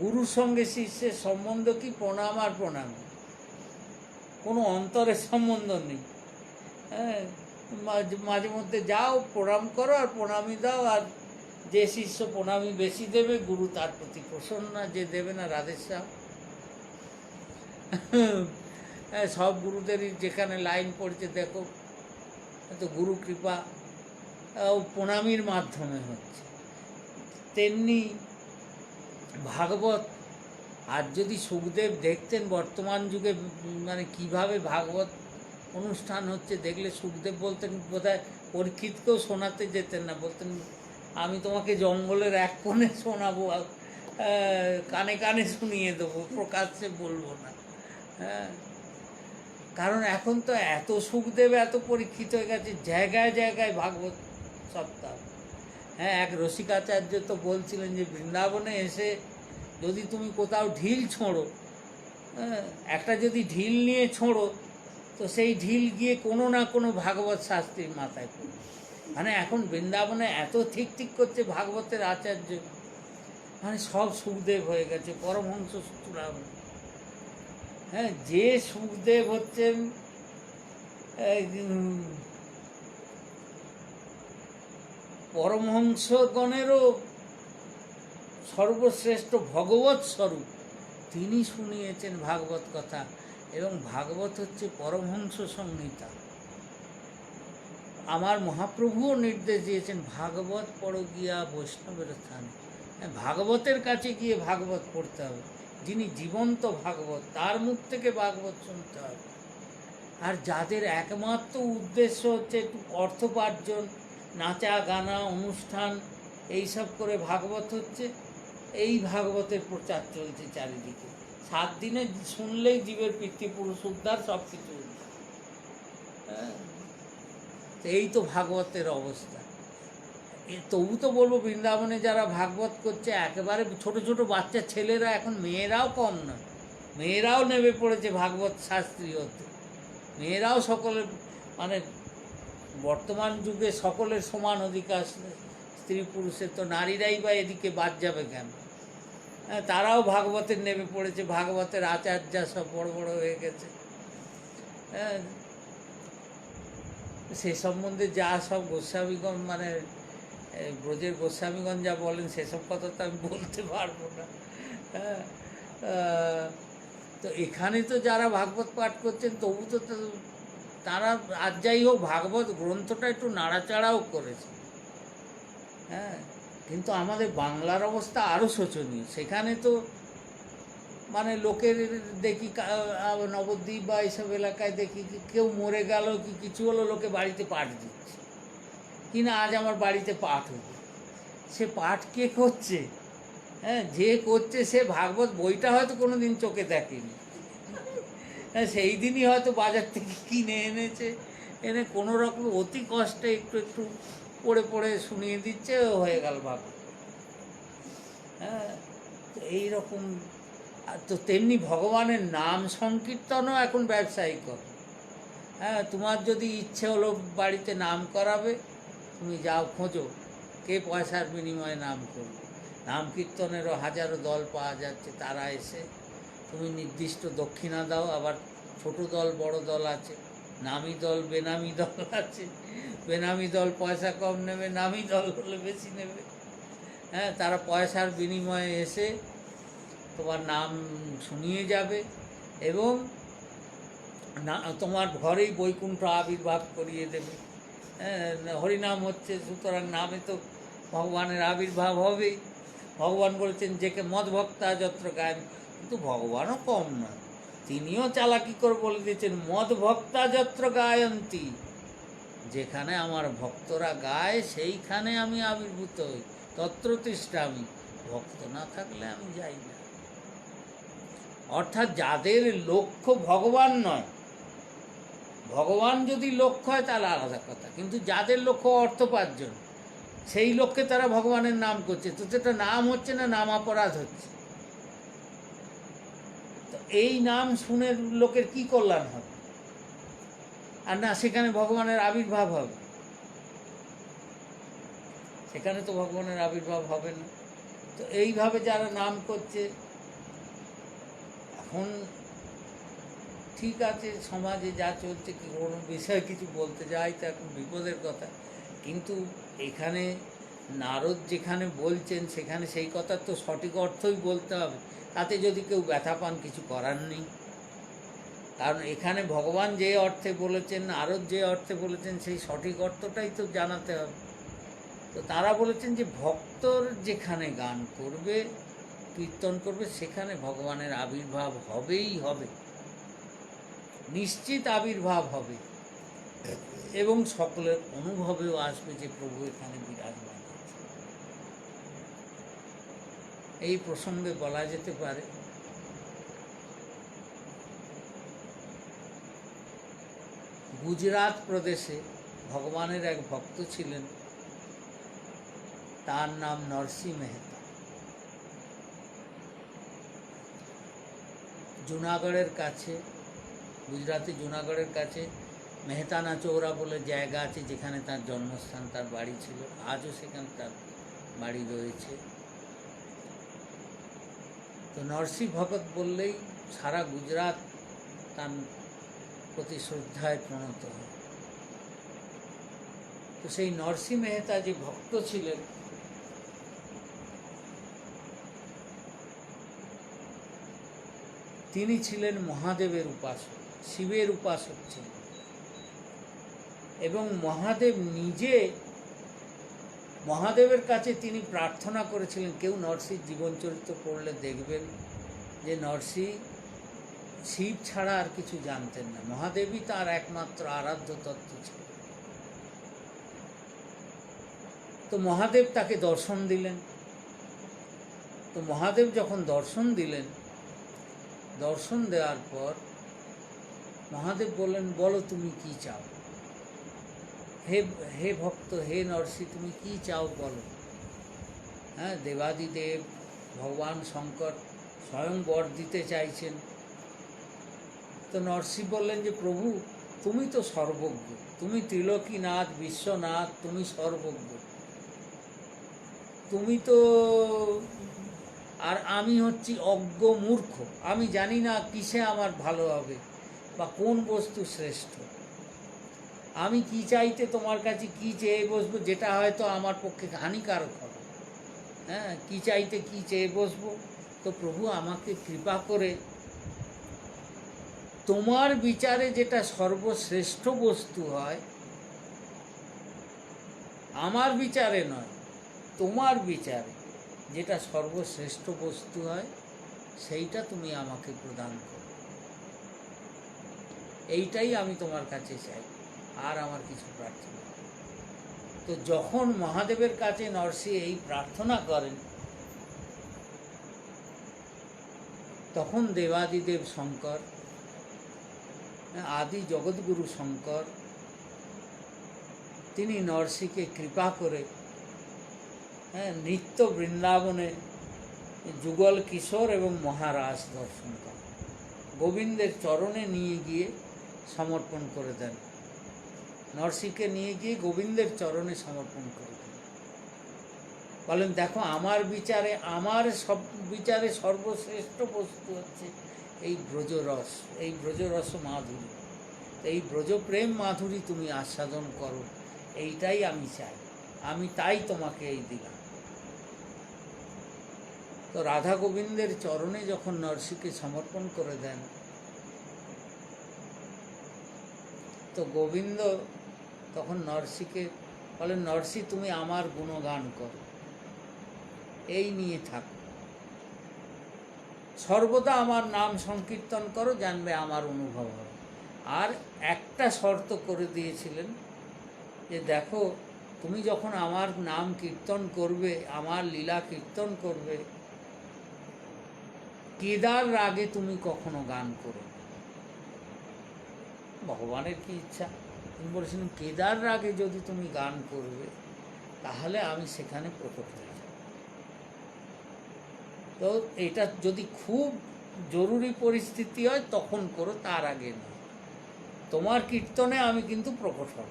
Speaker 1: গুরুর সঙ্গে শিষ্যের সম্বন্ধ কি? প্রণাম আর প্রণাম, কোনো অন্তরের সম্বন্ধ নেই। হ্যাঁ, মাঝে মধ্যে যাও, প্রণাম করো আর প্রণামী দাও, আর যে শিষ্য প্রণামী বেশি দেবে গুরু তার প্রতি প্রসন্ন, যে দেবে না রাধেশ্যাম। হ্যাঁ, সব গুরুদেরই যেখানে লাইন পড়ছে দেখো, তো গুরু কৃপা প্রণামীর মাধ্যমে হচ্ছে। তেমনি ভাগবত আর যদি সুখদেব দেখতেন বর্তমান যুগে মানে কিভাবে ভাগবত অনুষ্ঠান হচ্ছে, দেখলে সুখদেব বলতেন বোধহয় পরীক্ষিতকেও শোনাতে যেতেন না, বলতেন আমি তোমাকে জঙ্গলের এক কোণে শোনাবো, কানে কানে শুনিয়ে দেবো, প্রকাশ্যে বলবো না। হ্যাঁ, কারণ এখন তো এত সুখদেব এত পরীক্ষিত হয়ে গেছে, জায়গায় জায়গায় ভাগবত সপ্তাহ। হ্যাঁ, এক রসিকাচার্য তো বলছিলেন যে বৃন্দাবনে এসে যদি তুমি কোথাও ঢিল ছোঁড়ো, হ্যাঁ, একটা যদি ঢিল নিয়ে ছোঁড়ো, তো সেই ঢিল গিয়ে কোনো না কোনো ভাগবত শাস্ত্রীর মাথায় পড়বে। মানে এখন বৃন্দাবনে এত ঠিক ঠিক করছে ভাগবতের আচার্য, মানে সব সুখদেব হয়ে গেছে, পরমহংস চূড়ামণি। হ্যাঁ, যে সুখদেব হচ্ছেন পরমহংসগণেরও সর্বশ্রেষ্ঠ ভগবৎ স্বরূপ, তিনি শুনিয়েছেন ভাগবত কথা। এবং ভাগবত হচ্ছে পরমহংস সংহিতা। আমার মহাপ্রভুও নির্দেশ দিয়েছেন ভাগবত পড়ো গিয়া বৈষ্ণবের স্থানে। ভাগবতের কাছে গিয়ে ভাগবত পড়তে হবে, যিনি জীবন্ত ভাগবত, তার মুখ থেকে ভাগবত শুনতে হবে। আর যাদের একমাত্র উদ্দেশ্য হচ্ছে একটু অর্থোপার্জন, নাচা গানা অনুষ্ঠান এইসব করে ভাগবত হচ্ছে, এই ভাগবতের প্রচার চলছে চারিদিকে। 7 দিনে শুনলেই জীবের পিতৃপুরুষ উদ্ধার, সব কিছু। হ্যাঁ, এই তো ভাগবতের অবস্থা। তবু তো বলবো বৃন্দাবনে যারা ভাগবত করছে একেবারে ছোট ছোট বাচ্চা ছেলেরা, এখন মেয়েরাও কম না, মেয়েরাও নেমে পড়েছে ভাগবত শাস্ত্রী হতে। মেয়েরাও সকলের মানে বর্তমান যুগে সকলের সমান অধিকার, স্ত্রী পুরুষের, তো নারীরাই বা এদিকে বাদ যাবে কেন? হ্যাঁ, তারাও ভাগবতের নেমে পড়েছে, ভাগবতের আচার্য সব বড় বড় হয়ে গেছে। হ্যাঁ, সে সম্বন্ধে যা সব গোস্বামীগণ মানে ব্রজের গোস্বামীগণ যা বলেন সেসব কথা তো আমি বলতে পারবো না। হ্যাঁ, তো এখানে তো যারা ভাগবত পাঠ করছেন তবু তো তারা আর যাই হোক ভাগবত গ্রন্থটা একটু নাড়াচাড়াও করেছে। হ্যাঁ, কিন্তু আমাদের বাংলার অবস্থা আরও শোচনীয়। সেখানে তো মানে লোকের দেখি নবদ্বীপ বা এইসব এলাকায় দেখি কেউ মরে গেল কি কিছু হলো, লোকে বাড়িতে পাঠ দিচ্ছে, কিনা আজ আমার বাড়িতে পাঠ হলো। সে পাঠ কে করছে? হ্যাঁ, যে করছে সে ভাগবত বইটা হয়তো কোনো দিন চোখে দেখেনি। হ্যাঁ, সেই দিনই হয়তো বাজার থেকে কিনে এনেছে, এনে কোনো রকম অতি কষ্টে একটু একটু পড়ে পড়ে শুনিয়ে দিচ্ছে, হয়ে গেল ভাগবত। হ্যাঁ, তো এইরকম। তো তেমনি ভগবানের নাম সংকীর্তনও এখন ব্যবসায়িক। হ্যাঁ, তোমার যদি ইচ্ছে হলো বাড়িতে নাম করাবে, তুমি যাও খোঁজো কে পয়সার বিনিময়ে নাম করবে। নাম কীর্তনেরও হাজারো দল পাওয়া যাচ্ছে, তারা এসে তুমি নির্দিষ্ট দক্ষিণা দাও। আবার ছোট দল বড় দল আছে, নামি দল বেনামি দল আছে। বেনামি দল পয়সা কম নেবে, নামি দল হলে বেশি নেবে। হ্যাঁ, তারা পয়সার বিনিময়ে এসে তোমার নাম শুনিয়ে যাবে এবং না তোমার ঘরেই বৈকুণ্ঠ আবির্ভাব করিয়ে দেবে। হ্যাঁ, হরিনাম হচ্ছে, সুতরাং নামে তো ভগবানের আবির্ভাব হবেই। ভগবান বলেছেন যে কে মদ ভক্তা যত্র গায়ন, কিন্তু ভগবানও কম নয়, তিনিও চালাকি করে বলে দিয়েছেন মদ ভক্তা যত্র গায়ন্তী, যেখানে আমার ভক্তরা গায় সেইখানে আমি আবির্ভূত হই, তত্র তিষ্ঠামি, ভক্ত না থাকলে আমি যাই না। অর্থাৎ যাদের লক্ষ্য ভগবান নয়, ভগবান যদি লক্ষ্য হয় তাহলে আলাদা কথা, কিন্তু যাদের লক্ষ্য অর্থোপার্জন, সেই লক্ষ্যে তারা ভগবানের নাম করছে, তো সেটা নাম হচ্ছে না, নাম অপরাধ হচ্ছে। তো এই নাম শুনে লোকের কি কল্যাণ হবে? আর না সেখানে ভগবানের আবির্ভাব হবে, সেখানে তো ভগবানের আবির্ভাব হবে না। তো এইভাবে যারা নাম করছে, এখন ঠিক আছে সমাজে যা চলছে, কোনো বিষয়ে কিছু বলতে যাই তো এখন বিপদের কথা, কিন্তু এখানে নারদ যেখানে বলছেন সেখানে সেই কথার তো সঠিক অর্থই বলতে হবে। তাতে যদি কেউ ব্যথা পান কিছু করার নেই, কারণ এখানে ভগবান যে অর্থে বলেছেন, নারদ যে অর্থে বলেছেন, সেই সঠিক অর্থটাই তো জানাতে হবে। তো তারা বলেছেন যে ভক্তর যেখানে গান করবে কীর্তন করবে সেখানে ভগবানের আবির্ভাব হবেই হবে, নিশ্চিত আবির্ভাব হবে, এবং সকলের অনুভবেও আসবে যে প্রভু এখানে বিরাজমান আছে। এই প্রসঙ্গে বলা যেতে পারে গুজরাট প্রদেশে ভগবানের এক ভক্ত ছিলেন, তার নাম নরসি মেহতা। জুনাগড়ের কাছে, গুজরাতে জুনাগড়ের কাছে মেহতানা চৌরা বলে জায়গা আছে, যেখানে তার জন্মস্থান, তার বাড়ি ছিল, আজও সেখানে তার বাড়ি রয়েছে। তো নরসি ভগত বললেই সারা গুজরাট তার প্রতি শ্রদ্ধায় প্রণত হয়। তো সেই নরসি মেহতা যে ভক্ত ছিলেন, তিনি ছিলেন মহাদেবের উপাসক, শিবের উপাসক ছিলেন, এবং মহাদেব নিজে মহাদেবের কাছে তিনি প্রার্থনা করেছিলেন। কেউ নরসির জীবনচরিত্র পড়লে দেখবেন যে নরসি শিব ছাড়া আর কিছু জানতেন না, মহাদেবই তার একমাত্র আরাধ্য তত্ত্ব ছিল। তো মহাদেব তাকে দর্শন দিলেন। তো মহাদেব যখন দর্শন দিলেন, দর্শন দেওয়ার পর মহাদেব বললেন, বলো তুমি কি চাও, হে হে ভক্ত, হে নরসি, তুমি কি চাও বলো। হ্যাঁ, দেবাদিদেব ভগবান শঙ্কর স্বয়ং বর দিতে চাইছেন। তো নরসি বললেন যে প্রভু, তুমি তো সর্বজ্ঞ, তুমি ত্রিলোকীনাথ, বিশ্বনাথ, তুমি সর্বজ্ঞ, তুমি তো, আর আমি হচ্ছি অজ্ঞ মূর্খ, আমি জানি না কিসে আমার ভালো হবে বা কোন বস্তু শ্রেষ্ঠ। আমি কি চাইতে তোমার কাছে কি চেয়ে বসবো যেটা হয়তো আমার পক্ষে হানিকারক হবে। হ্যাঁ, কি চাইতে কি চেয়ে বসবো। তো প্রভু আমাকে কৃপা করে তোমার বিচারে যেটা সর্বশ্রেষ্ঠ বস্তু হয়, আমার বিচারে নয়, তোমার বিচারে যেটা সর্বশ্রেষ্ঠ বস্তু হয়, সেইটা তুমি আমাকে প্রদান করো। এইটাই আমি তোমার কাছে চাই, আর আমার কিছু প্রার্থনা। তো যখন মহাদেবের কাছে নরসি এই প্রার্থনা করেন, তখন দেবাদিদেব শঙ্কর, আদি জগৎগুরু শঙ্কর, তিনি নরসিকে কৃপা করে নিত্য বৃন্দাবনে যুগল কিশোর এবং মহারাজ দর্শন করেন, গোবিন্দের চরণে নিয়ে গিয়ে সমর্পণ করে দেন। নরসিকে নিয়ে গিয়ে গোবিন্দের চরণে সমর্পণ করে দেন। বলেন, দেখো আমার বিচারে, আমার সব বিচারে সর্বশ্রেষ্ঠ বস্তু হচ্ছে এই ব্রজরস, এই ব্রজরস মাধুরী, এই ব্রজপ্রেম মাধুরী তুমি আস্বাদন করো, এইটাই আমি চাই, আমি তাই তোমাকে এই দিলাম। তো রাধা গোবিন্দের চরণে যখন নরসিকে সমর্পণ করে দেন, তো গোবিন্দ তখন নরসিকে বলেন, নরসি তুমি আমার গুণগান করো, এই নিয়ে থাকো, সর্বদা আমার নাম সংকীর্তন করো, জানবে আমার অনুভব হবে। আর একটা শর্ত করে দিয়েছিলেন যে দেখো, তুমি যখন আমার নাম কীর্তন করবে, আমার লীলা কীর্তন করবে, কেদার রাগে তুমি কখনো গান করো। ভগবানের কি ইচ্ছা, তিনি বলেছিলেন কেদার রাগে যদি তুমি গান করবে, তাহলে আমি সেখানে প্রকট হয়ে যাব। তো এটা যদি খুব জরুরি পরিস্থিতি হয় তখন করো, তার আগে না। তোমার কীর্তনে আমি কিন্তু প্রকট হব।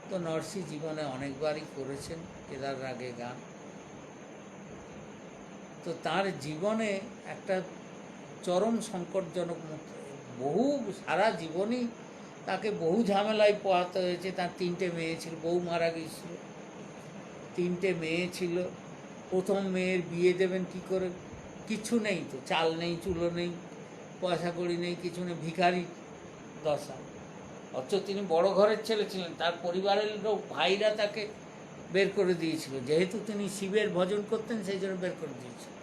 Speaker 1: তো নরসি জীবনে অনেকবারই করেছেন কেদার রাগে গান। তো তার জীবনে একটা চরম সংকটজনক, বহু সারা জীবনই তাকে বহু ঝামেলায় পোহাতে হয়েছে। তার 3টে মেয়ে ছিল, বউ মারা গিয়েছিল, 3টে মেয়ে ছিল। প্রথম মেয়ের বিয়ে দেবেন কি করে, কিছু নেই, তো চাল নেই, চুলো নেই, পয়সা কড়ি নেই, কিছু নেই, ভিখারি দশা। অথচ তিনি বড় ঘরের ছেলে ছিলেন, তার পরিবারের লোক ভাইরা তাকে বের করে দিয়েছিল, যেহেতু তিনি শিবের ভজন করতেন সেই জন্য বের করে দিয়েছিল।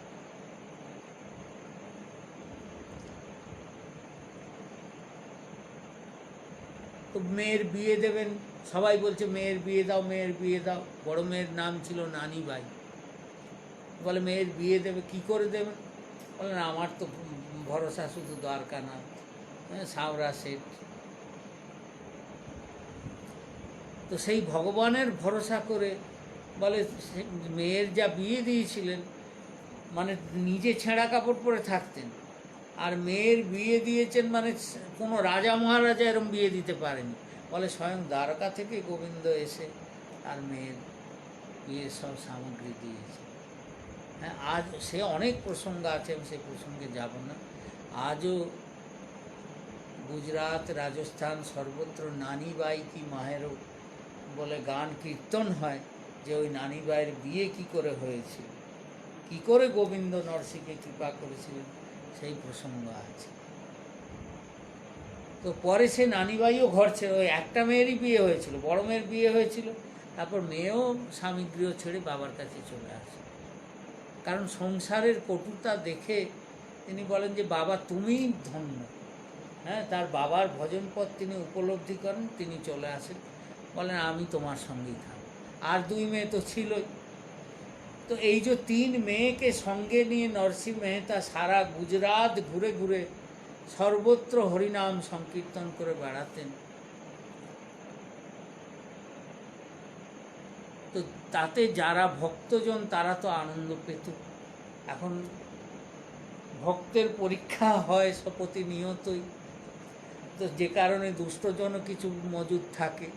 Speaker 1: তো মেয়ের বিয়ে দেবেন, সবাই বলছে মেয়ের বিয়ে দাও, মেয়ের বিয়ে দাও। বড় মেয়ের নাম ছিল নানিবাই। বলে মেয়ের বিয়ে দেবে, কি করে দেবেন? বলেন আমার তো ভরসা শুধু দ্বারকানাথ, সাঁওরা শেঠ। তো সেই ভগবানের ভরসা করে বলে মেয়ের যা বিয়ে দিয়েছিলেন, মানে নিজে ছেঁড়া কাপড় পরে থাকতেন, আর মেয়ের বিয়ে দিয়েছেন মানে কোনো রাজা মহারাজা এরম বিয়ে দিতে পারেনি। বলে স্বয়ং দ্বারকা থেকে গোবিন্দ এসে আর মেয়ের বিয়ের সব সামগ্রী দিয়েছে। হ্যাঁ, আজ সে অনেক প্রসঙ্গ আছে, আমি সে প্রসঙ্গে যাব না। আজও গুজরাট, রাজস্থান সর্বত্র নানিবাই কি মাহেরও বলে গান কীর্তন হয়, যে ওই নানিবাইয়ের বিয়ে কি করে হয়েছিল, কি করে গোবিন্দ নরসিংহকে কৃপা করেছিলেন, সেই প্রসঙ্গ আছে। তো পরে সে নানিবাইও ঘর ছেড়ে, ওই একটা মেয়েরই বিয়ে হয়েছিল, বড় মেয়ের বিয়ে হয়েছিল, তারপর মেয়েও স্বামী গৃহ ছেড়ে বাবার কাছে চলে আসে। কারণ সংসারের কটুতা দেখে তিনি বলেন যে বাবা তুমিই ধন্য। হ্যাঁ, তার বাবার ভজন পথ তিনি উপলব্ধি করেন, তিনি চলে আসেন, বলেন আমি তোমার সঙ্গেই থাকব। আর দুই মেয়ে তো ছিলই। তো এই যে তিন মেয়েকে সঙ্গে নিয়ে নরসিংহ মেহতা সারা গুজরাট ঘুরে ঘুরে সর্বত্র হরিনাম সংকীর্তন করে বেড়াতেন। তো তাতে যারা ভক্তজন তারা তো আনন্দ পেত। এখন ভক্তের পরীক্ষা হয় প্রতিনিয়তই, তো যে কারণে দুষ্টজনও কিছু মজুদ থাকে।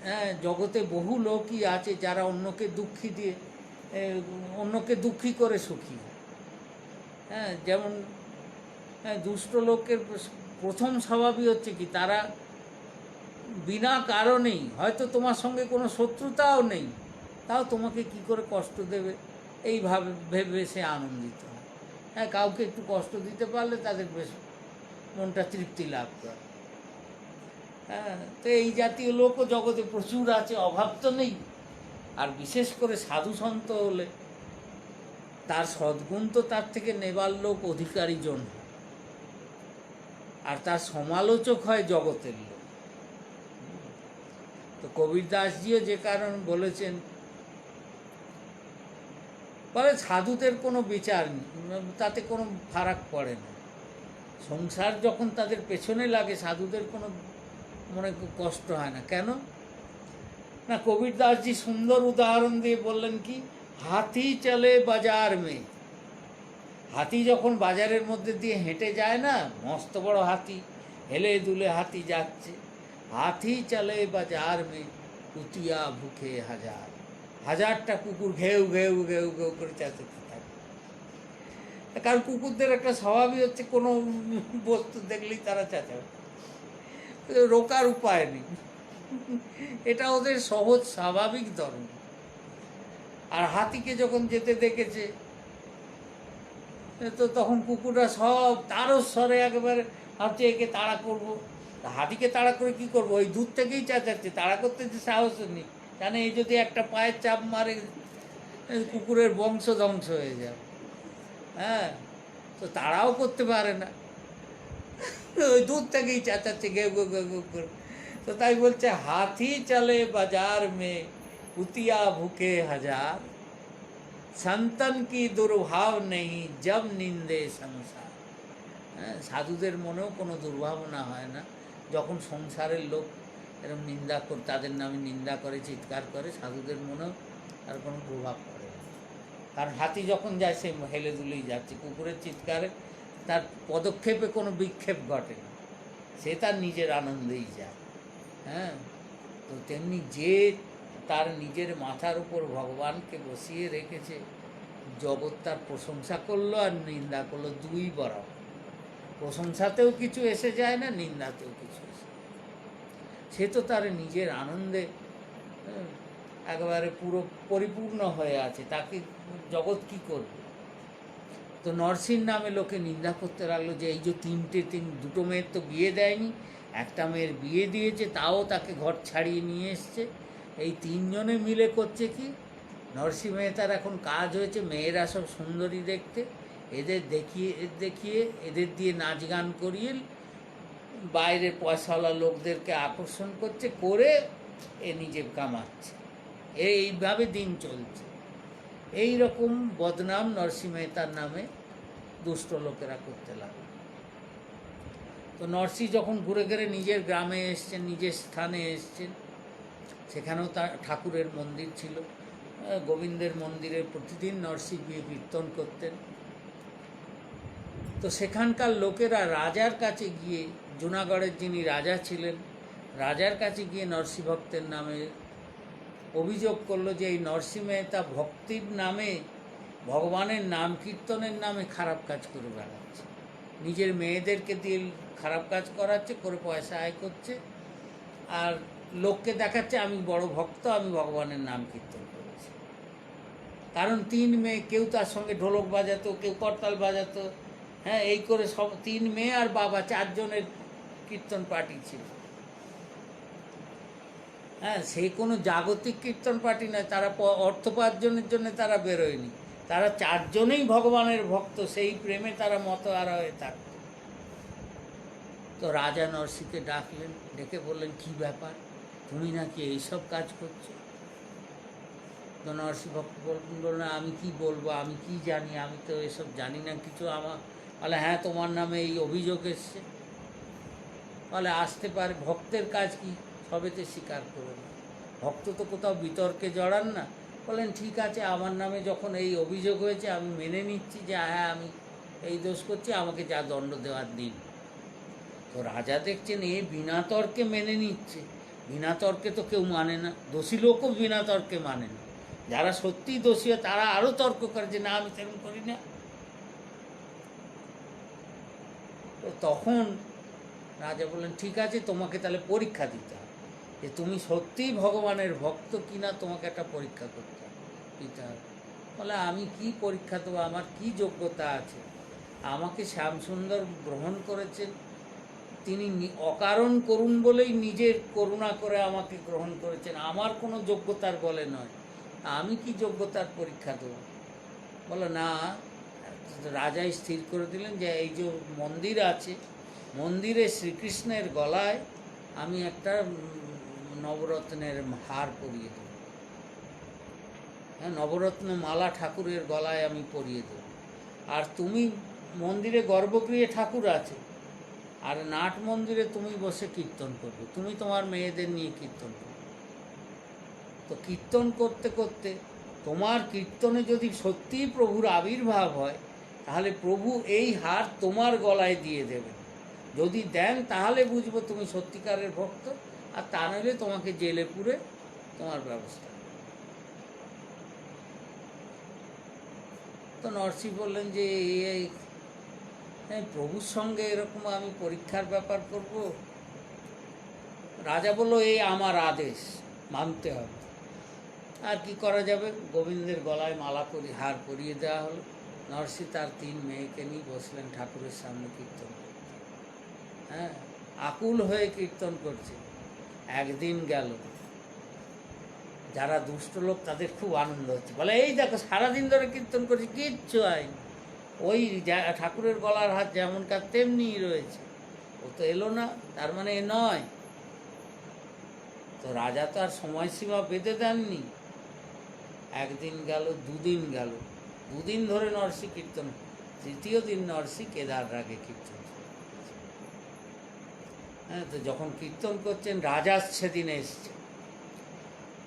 Speaker 1: হ্যাঁ, জগতে বহু লোকই আছে যারা অন্যকে দুঃখী দিয়ে অন্যকে দুঃখী করে সুখী। হ্যাঁ, যেমন দুষ্ট লোকের প্রথম স্বভাবই হচ্ছে কি, তারা বিনা কারণেই, হয়তো তোমার সঙ্গে কোনো শত্রুতাও নেই, তাও তোমাকে কি করে কষ্ট দেবে এইভাবে ভেবে সে আনন্দিত হয়। হ্যাঁ, কাউকে একটু কষ্ট দিতে পারলে তাদের বেশ মনটা তৃপ্তি লাভ করে। হ্যাঁ, তো এই জাতীয় লোকও জগতে প্রচুর আছে, অভাব তো নেই। আর বিশেষ করে সাধু সন্ত হলে তার সদ্গুণ তো তার থেকে নেবার লোক অধিকারী জন, আর তার সমালোচক হয় জগতের লোক। তো কবির দাসজিও যে কারণ বলেছেন, বলে সাধুদের কোনো বিচার নেই, তাতে কোনো ফারাক পড়ে না। সংসার যখন তাদের পেছনে লাগে সাধুদের কোনো মনে কষ্ট হয় না। কেন না, কবির দাসজি সুন্দর উদাহরণ দিয়ে বললেন কি, হাতি চলে বাজার মে। হাতি যখন বাজারের মধ্যে দিয়ে হেঁটে যায় না, মস্ত বড় হাতি, হেলে দুলে হাতি যাচ্ছে, হাতি চলে বাজার মে কুতিয়া ভুখে হাজার। হাজারটা কুকুর ঘেউ ঘেউ ঘেউ ঘেউ করে চেঁচাতে থাকে। কারণ কুকুরদের একটা স্বভাবই হচ্ছে কোনো বস্তু দেখলেই তারা চেঁচাবে, রোকার উপায় নেই, এটা ওদের সহজ স্বাভাবিক ধর্ম। আর হাতিকে যখন যেতে দেখেছে, তো তখন কুকুররা সব তারও স্বরে একেবারে ভাবছে একে তাড়া করবো। হাতিকে তাড়া করে কি করবো, ওই দূর থেকেই চেঁচাচ্ছে, তাড়া করতে যে সাহস নেই, জানে এই যদি একটা পায়ের চাপ মারে কুকুরের বংশ ধ্বংস হয়ে যাবে। হ্যাঁ, তো তাড়াও করতে পারে না, ওই দূর থেকেই চেঁচাচ্ছে ঘেউ ঘেউ ঘেউ ঘেউ করে। তো তাই বলছে হাতি চলে বাজার মে কুতিয়া ভুকে হাজার, সন্তন কি দুর্ভাব নেই জব নিন্দে সংসার। হ্যাঁ, সাধুদের মনেও কোনো দুর্ভাবনা হয় না যখন সংসারের লোক এরকম নিন্দা করে, তাদের নামে নিন্দা করে, চিৎকার করে, সাধুদের মনেও আর কোনো প্রভাব পড়ে না। কারণ হাতি যখন যায় সে হেলে দুলেই যাচ্ছে, কুকুরের চিৎকারে তার পদক্ষেপে কোনো বিক্ষেপ ঘটে না, সে তার নিজের আনন্দেই যায়। হ্যাঁ, তো তেমনি যে তার নিজের মাথার উপর ভগবানকে বসিয়ে রেখেছে, জগৎ তার প্রশংসা করলো আর নিন্দা করলো, দুই বরাবর। প্রশংসাতেও কিছু এসে যায় না, নিন্দাতেও কিছু এসে যায়। সে তো তার নিজের আনন্দে একেবারে পুরো পরিপূর্ণ হয়ে আছে, তাকে জগৎ কি করবে। তো নরসিংহ নামে লোকে নিন্দা করতে লাগলো যে এই যে দুটো মেয়ের তো বিয়ে দেয়নি, একটা মেয়ের বিয়ে দিয়েছে, তাও তাকে ঘর ছাড়িয়ে নিয়ে এসছে, এই তিনজনে মিলে করছে কি, নরসিংহ মেহতার এখন কাজ হয়েছে মেয়েরা সব সুন্দরী দেখতে, এদের দেখিয়ে দেখিয়ে এদের দিয়ে নাচ গান করিয়ে বাইরের পয়সাওয়ালা লোকদেরকে আকর্ষণ করছে, করে এ নিজে কামাচ্ছে। এইভাবে দিন চলছে। এই রকম বদনাম নরসিংহ মেহতার নামে দুষ্ট লোকেরা করতে লাগলো। তো নরসিংহ যখন ঘুরে ঘুরে নিজের গ্রামে এসছেন, নিজের স্থানে এসছেন, সেখানেও তার ঠাকুরের মন্দির ছিল, গোবিন্দের মন্দিরে প্রতিদিন নরসিংহ গিয়ে কীর্তন করতেন। তো সেখানকার লোকেরা রাজার কাছে গিয়ে, জুনাগড়ের যিনি রাজা ছিলেন, রাজার কাছে গিয়ে নরসিংহ ভক্তের নামে অভিযোগ করলো যে এই নরসিংহ মেহতা ভক্তির নামে, ভগবানের নাম কীর্তনের নামে খারাপ কাজ করে বেড়াচ্ছে, নিজের মেয়েদেরকে দিয়ে খারাপ কাজ করাচ্ছে, করে পয়সা আয় করছে, আর লোককে দেখাচ্ছে আমি বড় ভক্ত, আমি ভগবানের নাম কীর্তন করেছি। কারণ 3 মেয়ে, কেউ তার সঙ্গে ঢোলক বাজাতো, কেউ করতাল বাজাতো, হ্যাঁ, এই করে সব 3 মেয়ে আর বাবা 4 জনের কীর্তন পার্টি ছিল। হ্যাঁ, সেই কোনো জাগতিক কীর্তন পার্টি নয়, তারা অর্থ উপার্জনের জন্য তারা বেরোয়নি, তারা 4 জনেই ভগবানের ভক্ত, সেই প্রেমে তারা মতহারা হয়ে থাকত। তো রাজা নরসিংহকে ডাকলেন, ডেকে বললেন কী ব্যাপার, তুমি নাকি এইসব কাজ করছো? তো নরসিংহ ভক্ত বললেন আমি কি বলবো, আমি কি জানি, আমি তো এসব জানি না কিছু। আমার বলে হ্যাঁ তোমার নামে এই অভিযোগ এসছে। বলে আসতে পারে, ভক্তের কাজ কি সবেতে স্বীকার করে না, ভক্ত তো কোথাও বিতর্কে জড়ান না। বলেন ঠিক আছে, আমার নামে যখন এই অভিযোগ হয়েছে আমি মেনে নিচ্ছি যে হ্যাঁ আমি এই দোষ করছি, আমাকে যা দণ্ড দেওয়ার দিন। তো রাজা দেখছেন এ বিনা তর্কে মেনে নিচ্ছে, বিনা তর্কে তো কেউ মানে না, দোষী লোকও বিনা তর্কে মানে না, যারা সত্যিই দোষী হয় তারা আরও তর্ক করে যে না আমি তেমন করি না। তো তখন রাজা বললেন ঠিক আছে, তোমাকে তাহলে পরীক্ষা দিতে হবে যে তুমি সত্যিই ভগবানের ভক্ত কিনা, তোমাকে একটা পরীক্ষা দিতে হবে। বলে আমি কি পরীক্ষা দেবো, আমার কি যোগ্যতা আছে? আমাকে শ্যামসুন্দর গ্রহণ করেছেন, তিনি অকারণ করুণ বলেই নিজের করুণা করে আমাকে গ্রহণ করেছেন, আমার কোনো যোগ্যতার বলে নয়, আমি কি যোগ্যতার পরীক্ষা দেবো? বলে না। রাজাই স্থির করে দিলেন যে এই যে মন্দির আছে, মন্দিরে শ্রীকৃষ্ণের গলায় আমি একটা নবরত্নের হার পরিয়ে দেব, হ্যাঁ, নবরত্ন মালা ঠাকুরের গলায় আমি পরিয়ে দেব। আর তুমি মন্দিরে গর্ভগৃহে ঠাকুর আছে, আর নাট মন্দিরে তুমি বসে কীর্তন করবে, তুমি তোমার মেয়েদের নিয়ে কীর্তন করবে। তো কীর্তন করতে করতে তোমার কীর্তনে যদি সত্যিই প্রভুর আবির্ভাব হয়, তাহলে প্রভু এই হার তোমার গলায় দিয়ে দেবেন, যদি দেন তাহলে বুঝবো তুমি সত্যিকারের ভক্ত, আর তা নইলে তোমাকে জেলে পুরে তোমার ব্যবস্থা। তো নরসিংহ বললেন যে এই প্রভুর সঙ্গে এরকম আমি পরীক্ষার ব্যাপার করব? রাজা বলল এই আমার আদেশ, মানতে হবে। আর কি করা যাবে, গোবিন্দের গলায় মালা হার পরিয়ে দেওয়া হলো। নরসিংহ তার 3 মেয়েকে নিয়ে বসলেন ঠাকুরের সামনে কীর্তন করতে, হ্যাঁ, আকুল হয়ে কীর্তন করছে। একদিন গেল, যারা দুষ্ট লোক তাদের খুব আনন্দ হচ্ছে, বলে এই দেখো সারাদিন ধরে কীর্তন করছে, কিচ্ছু হয়, ওই ঠাকুরের গলার হাত যেমন কাজ তেমনিই রয়েছে, ও তো এলো না, তার মানে এ নয়। তো রাজা তো আর সময়সীমা বেঁধে দেননি। একদিন গেল, 2 দিন গেল, 2 দিন ধরে নরসিংহ কীর্তন, 3য় দিন নরসিংহ কেদার রাগে কীর্তন। হ্যাঁ, তো যখন কীর্তন করছেন রাজা সেদিন এসছে,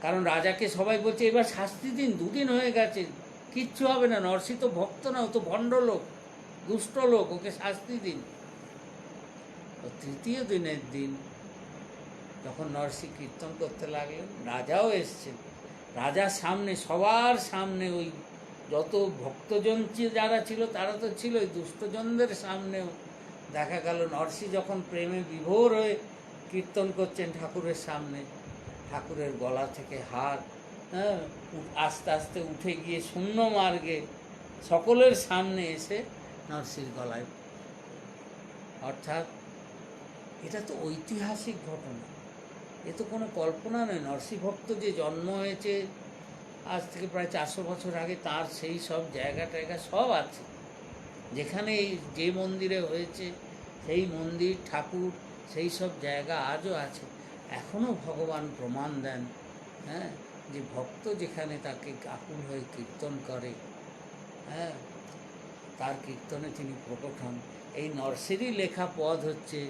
Speaker 1: কারণ রাজাকে সবাই বলছে এবার শাস্তি দিন, 2 দিন হয়ে গেছে, কিচ্ছু হবে না, নরসিংহ তো ভক্ত না, ও তো ভণ্ড লোক, দুষ্ট লোক, ওকে শাস্তি দিন। তো 3য় দিনের দিন যখন নরসিংহ কীর্তন করতে লাগলেন, রাজাও এসছেন, রাজার সামনে, সবার সামনে, ওই যত ভক্তজন যারা ছিল তারা তো ছিল, ওই দুষ্টজনদের সামনেও দেখা গেল নরসিংহ যখন প্রেমে বিভোর হয়ে কীর্তন করছেন ঠাকুরের সামনে, ঠাকুরের গলা থেকে হার, হ্যাঁ, আস্তে আস্তে উঠে গিয়ে শূন্য মার্গে সকলের সামনে এসে নরসিংহর গলায়। অর্থাৎ এটা তো ঐতিহাসিক ঘটনা, এ তো কোনো কল্পনা নয়। নরসিংভক্ত যে জন্ম হয়েছে আজ থেকে প্রায় 400 বছর আগে, তার সেই সব জায়গা টায়গা সব আছে। যেখানে এই যে মন্দিরে হয়েছে সেই মন্দির, ঠাকুর, সেই সব জায়গা আজও আছে। এখনও ভগবান প্রমাণ দেন, হ্যাঁ, যে ভক্ত যেখানে তাকে আকুল হয়ে কীর্তন করে, হ্যাঁ, তার কীর্তনে তিনি প্রকট হন। এই নরসেরই লেখা পদ হচ্ছে,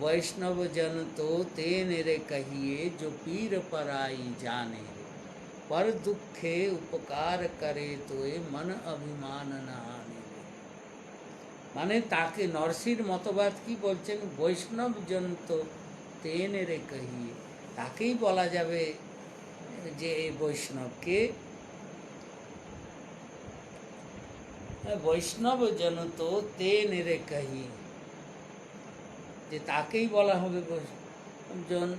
Speaker 1: বৈষ্ণব জন তো তেনে রে কহিয়ে, जो पीर पराई जाने रे, पर दुखे उपकार करे তোয়ে মন অভিমান না আনে রে। মানে তাকে নরসির মতবাদ কি বলছেন, বৈষ্ণব জন তো তেনে রে কহিয়ে, তাকেই বলা যাবে যে এই বৈষ্ণবকে, বৈষ্ণব জন তো তেনে রে কহিয়ে, যে তাকেই বলা হবে জন,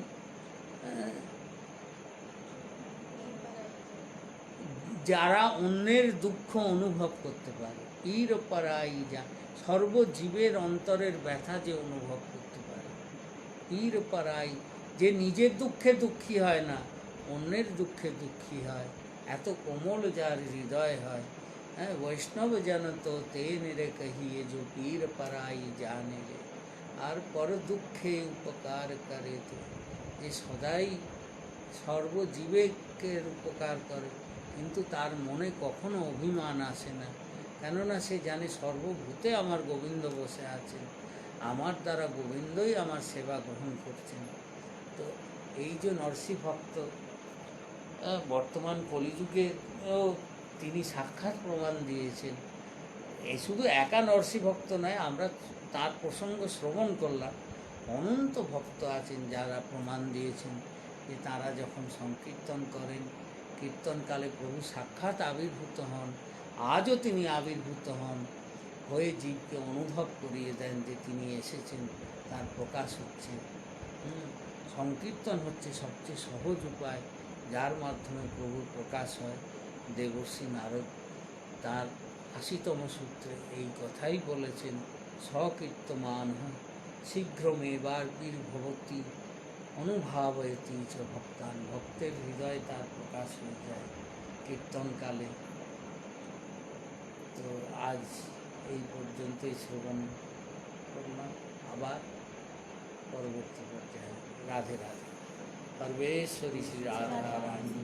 Speaker 1: যারা অন্যের দুঃখ অনুভব করতে পারে। পীর পরাই যা, সর্বজীবের অন্তরের ব্যথা যে অনুভব করতে পারে। পীর পরাই, যে নিজের দুঃখে দুঃখী হয় না, অন্যের দুঃখে দুঃখী হয়, এত কোমল যার হৃদয় হয়। হ্যাঁ, বৈষ্ণব জন তো তেনে রে কহিয়ে, जो पीर पराई जाने রে, আর পর দুঃখে উপকার করে তো, যে সদাই সর্বজীবেকে উপকার করে, কিন্তু তার মনে কখনো অভিমান আসে না। কেননা সে জানে সর্বভূতে আমার গোবিন্দ বসে আছেন, আমার দ্বারা গোবিন্দই আমার সেবা গ্রহণ করছেন। তো এই যে নরসিংহ ভক্ত বর্তমান কলিযুগেও তিনি সাক্ষাৎ প্রমাণ দিয়েছেন। এই শুধু একা নরসিংহ ভক্ত নয়, আমরা তার প্রসঙ্গ শ্রবণ করলাম। অনন্ত ভক্ত আছেন যারা প্রমাণ দিয়েছেন যে তারা যখন সংকীর্তন করেন, কীর্তনকালে প্রভু সাক্ষাৎ আবির্ভূত হন। আজও তিনি আবির্ভূত হন, হয়ে জীবকে অনুভব করিয়ে দেন যে তিনি এসেছেন, তার প্রকাশ হচ্ছে। সংকীর্তন হচ্ছে সবচেয়ে সহজ উপায়, যার মাধ্যমে প্রভুর প্রকাশ হয়। দেবর্ষি নারদ তার ৮০তম সূত্রে এই কথাই বলেছেন, সকীর্তমান শীঘ্রমেবার বীরভবতী অনুভাবয়তি চ ভক্তান। ভক্তের হৃদয়ে তার প্রকাশ হয়ে যায় কীর্তনকালে। তো আজ এই পর্যন্তই শ্রবণ করলাম, আবার পরবর্তী পর্যায়ে। রাধে রাধে। সর্বেশ্বরী শ্রী রাধা রানী।